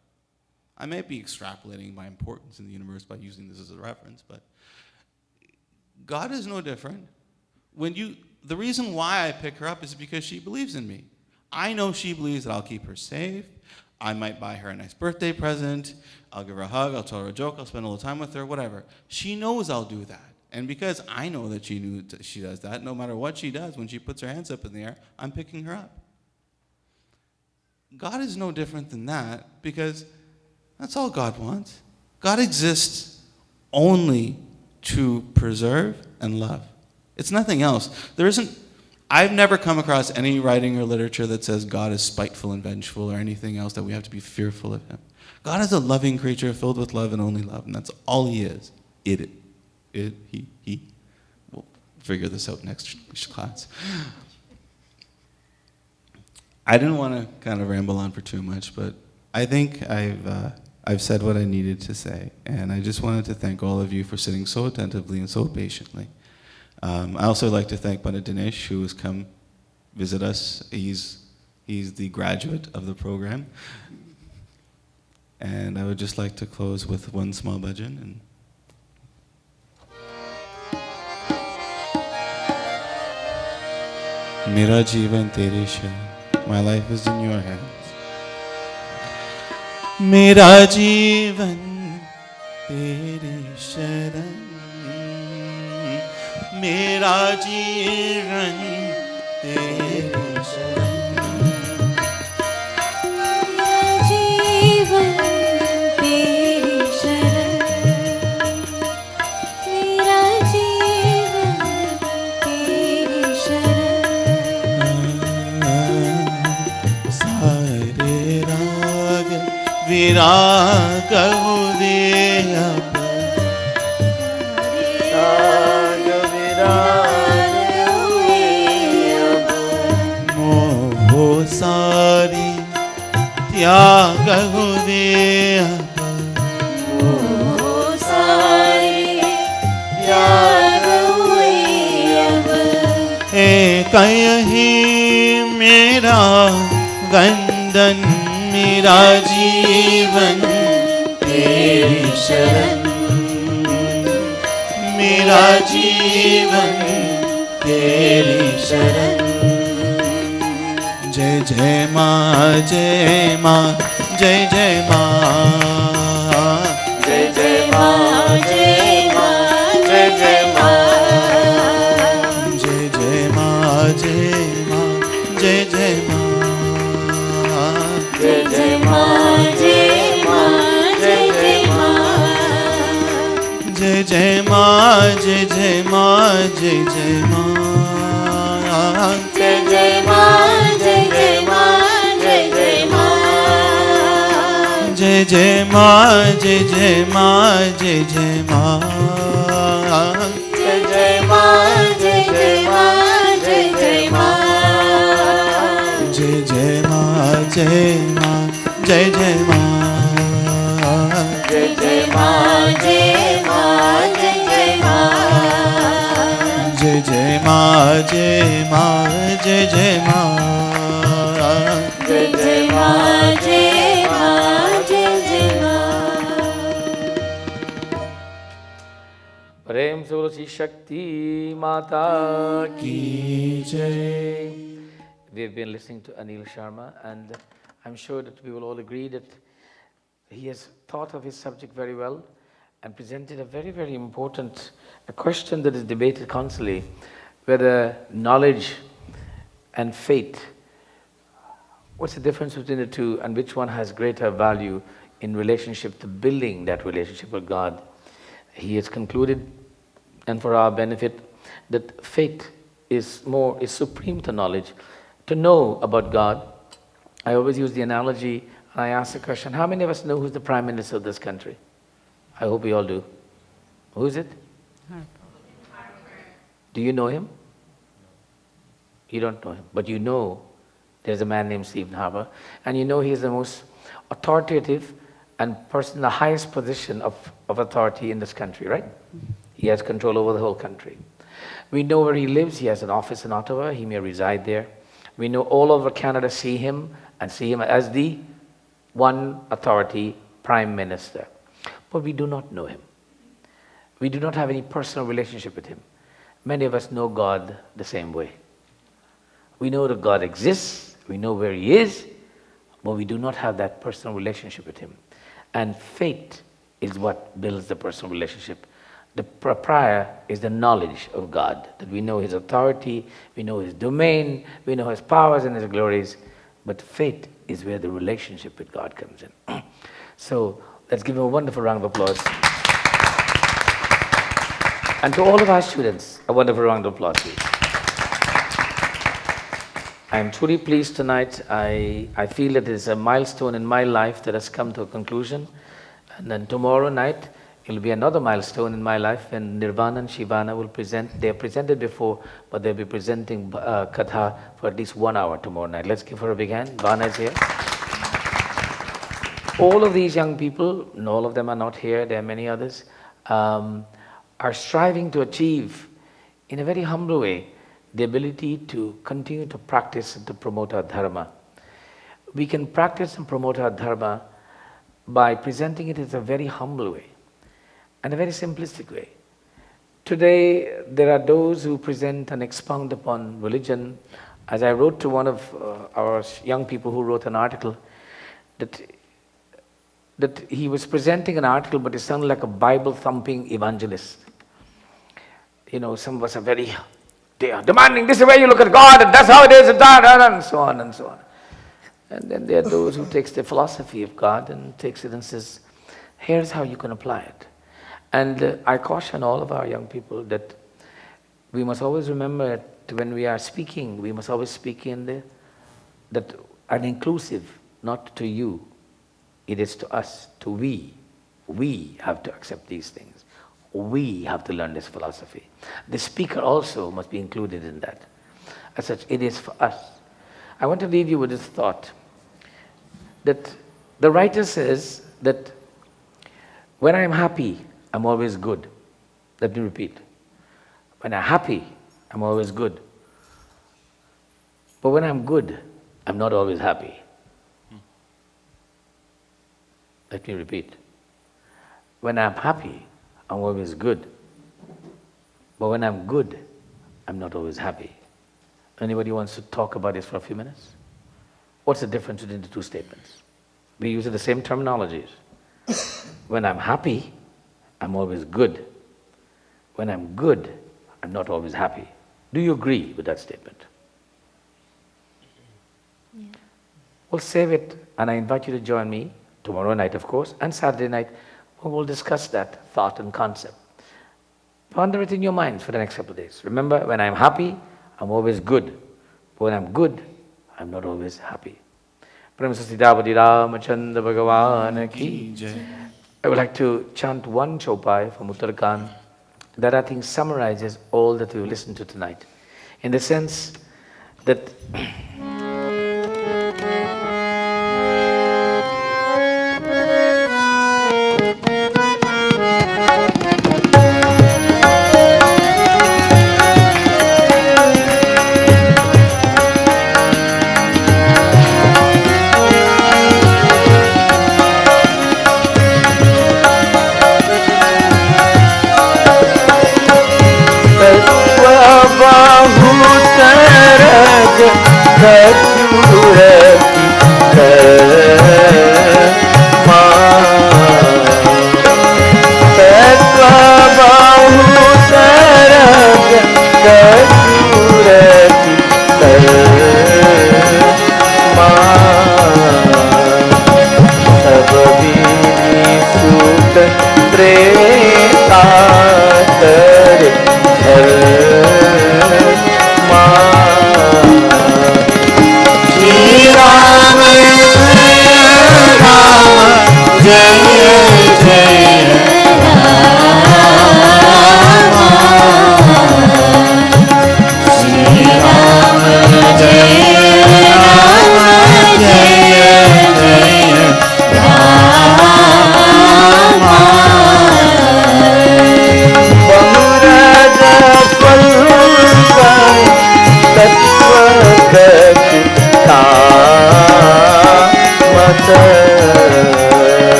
I might be extrapolating my importance in the universe by using this as a reference, but God is no different. The reason why I pick her up is because she believes in me. I know she believes that I'll keep her safe. I might buy her a nice birthday present. I'll give her a hug. I'll tell her a joke. I'll spend a little time with her, whatever. She knows I'll do that. And because I know that she does that, no matter what she does, when she puts her hands up in the air, I'm picking her up. God is no different than that, because that's all God wants. God exists only to preserve and love. It's nothing else. I've never come across any writing or literature that says God is spiteful and vengeful or anything else that we have to be fearful of him. God is a loving creature filled with love and only love, and that's all he is. He. We'll figure this out next class. I didn't want to kind of ramble on for too much, but I think I've said what I needed to say, and I just wanted to thank all of you for sitting so attentively and so patiently. I also like to thank Pandit Dhanesh, who has come visit us. He's the graduate of the program. And I would just like to close with one small bhajan. And Mera jeevan tere sharan. My life is in your hands. Mera jeevan tere sharan. मेरा जीवन तेरे शरण जीवन तेरी शरण मेरा जीवन तेरी शरण सारे राग विराग उदय सारी त्याग हो दे सारी त्याग हुए अब कहीं मेरा वंदन मेरा जीवन तेरी शरण मेरा जीवन तेरी शरण जय जय माँ जय माँ जय जय माँ जय जय माँ जय माँ जय जय माँ जय जय माँ जय माँ जय जय माँ जय जय माँ जय माँ जय जय माँ जय जय माँ जय जय माँ जय जय माँ जय जय माँ जय जय माँ जय जय माँ जय जय माँ जय जय माँ जय जय माँ जय जय माँ जय जय माँ जय जय माँ जय जय माँ जय माँ जय जय माँ जय जय माँ जय माँ जय जय माँ जय जय माँ जय माँ जय जय माँ जय जय माँ जय माँ जय जय माँ प्रेम से बोलो श्री शक्ति माता की जय. We've been listening to Anil Sharma, and I'm sure that we will all agree that he has thought of his subject very well and presented a very, very important question that is debated constantly, whether knowledge and faith, what's the difference between the two, and which one has greater value in relationship to building that relationship with God. He has concluded, and for our benefit, that faith is supreme to knowledge. To know about God, I always use the analogy, and I ask the question, how many of us know who's the Prime Minister of this country? I hope we all do. Who is it? Do you know him? You don't know him, but you know there's a man named Stephen Harper, and you know he is the most authoritative and person in the highest position of authority in this country, right? He has control over the whole country. We know where he lives. He has an office in Ottawa. He may reside there. We know all over Canada see him as the one authority Prime Minister. But we do not know him. We do not have any personal relationship with him. Many of us know God the same way. We know that God exists. We know where He is, but we do not have that personal relationship with Him. And faith is what builds the personal relationship. The prior is the knowledge of God, that we know His authority, we know His domain, we know His powers and His glories, but faith is where the relationship with God comes in. So let's give Him a wonderful round of applause. And to all of our students, a wonderful round of applause, please. I am truly pleased tonight. I feel that it is a milestone in my life that has come to a conclusion. And then tomorrow night, it will be another milestone in my life when Nirvana and Shivana will present. They have presented before, but they'll be presenting Katha for at least 1 hour tomorrow night. Let's give her a big hand. Vana is here. All of these young people, and all of them are not here, there are many others, are striving to achieve, in a very humble way, the ability to continue to practice and to promote our dharma. We can practice and promote our dharma by presenting it in a very humble way and a very simplistic way. Today, there are those who present and expound upon religion. As I wrote to one of our young people who wrote an article, that he was presenting an article, but it sounded like a Bible-thumping evangelist. You know, some of us are they are demanding, this is the way you look at God, and that's how it is, and so on and so on. And then there are those who takes the philosophy of God and takes it and says, here's how you can apply it. And I caution all of our young people that we must always remember that when we are speaking, we must always speak in that an inclusive, not to you, it is to us, to we. We have to accept these things. We have to learn this philosophy. The speaker also must be included in that. As such, it is for us. I want to leave you with this thought, that the writer says that when I'm happy, I'm always good. Let me repeat. When I'm happy, I'm always good. But when I'm good, I'm not always happy. Let me repeat. When I'm happy, I'm always good. But when I'm good, I'm not always happy. Anybody wants to talk about this for a few minutes? What's the difference between the two statements? We use the same terminologies. When I'm happy, I'm always good. When I'm good, I'm not always happy. Do you agree with that statement? Yeah. We'll save it, and I invite you to join me tomorrow night, of course, and Saturday night, when we'll discuss that thought and concept. Ponder it in your mind for the next couple of days. Remember, when I'm happy, I'm always good. But when I'm good, I'm not always happy. Premsastidavadi Ramchand Bhagavan ki jai. I would like to chant one chopai from Uttarakhand that I think summarizes all that we listened to tonight, in the sense that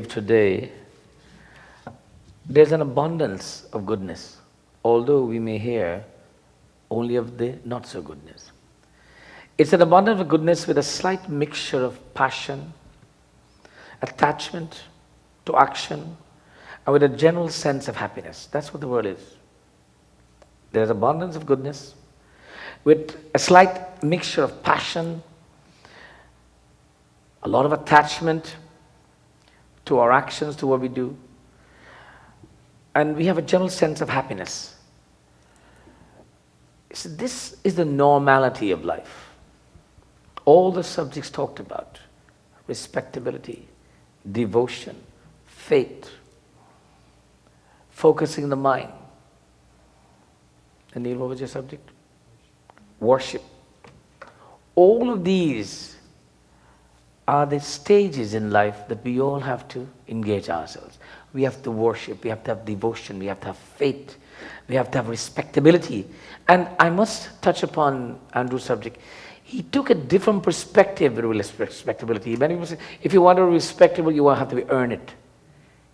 give today, there's an abundance of goodness, although we may hear only of the not so goodness. It's an abundance of goodness with a slight mixture of passion, attachment to action, and with a general sense of happiness. That's what the world is. There's abundance of goodness with a slight mixture of passion, a lot of attachment to our actions, to what we do, and we have a general sense of happiness. So this is the normality of life. All the subjects talked about, respectability, devotion, faith, focusing the mind. And Neil, what was your subject? Worship. All of these are the stages in life that we all have to engage ourselves. We have to worship, we have to have devotion, we have to have faith, we have to have respectability. And I must touch upon Andrew's subject. He took a different perspective with respectability. Many people say, if you want to be respectable, you will have to earn it.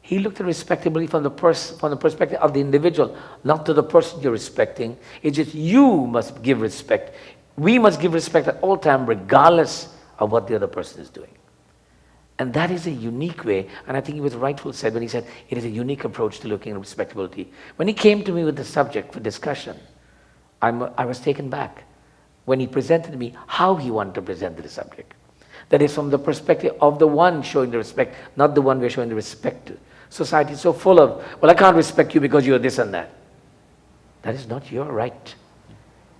He looked at respectability from the perspective of the individual, not to the person you're respecting. It's just you must give respect. We must give respect at all times, regardless of what the other person is doing. And that is a unique way, and I think he was rightful said when he said it is a unique approach to looking at respectability. When he came to me with the subject for discussion, I was taken back when he presented to me how he wanted to present the subject. That is from the perspective of the one showing the respect, not the one we're showing the respect to. Society is so full of, well, I can't respect you because you're this and that. That is not your right.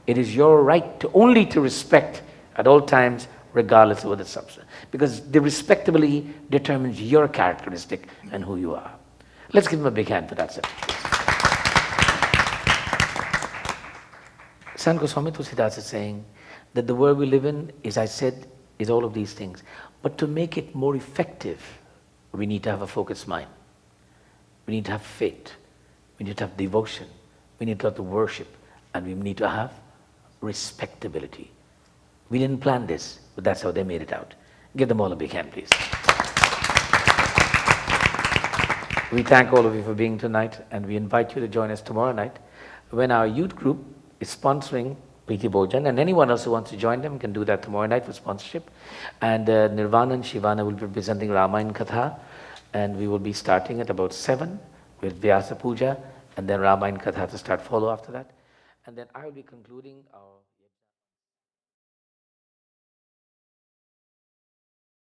It is your right to only to respect at all times, regardless of what the substance. Because the respectability determines your characteristic and who you are. Let's give him a big hand for that, sir. Sant Goswami Tulsidas is saying that the world we live in, as I said, is all of these things. But to make it more effective, we need to have a focused mind. We need to have faith. We need to have devotion. We need to have the worship. And we need to have respectability. We didn't plan this, but that's how they made it out. Give them all a big hand, please. We thank all of you for being tonight, and we invite you to join us tomorrow night when our youth group is sponsoring Preeti Bhojan, and anyone else who wants to join them can do that tomorrow night for sponsorship. And Nirvana and Shivana will be presenting Ramayana Katha, and we will be starting at about 7 with Vyasa Puja, and then Ramayana Katha to follow after that. And then I will be concluding our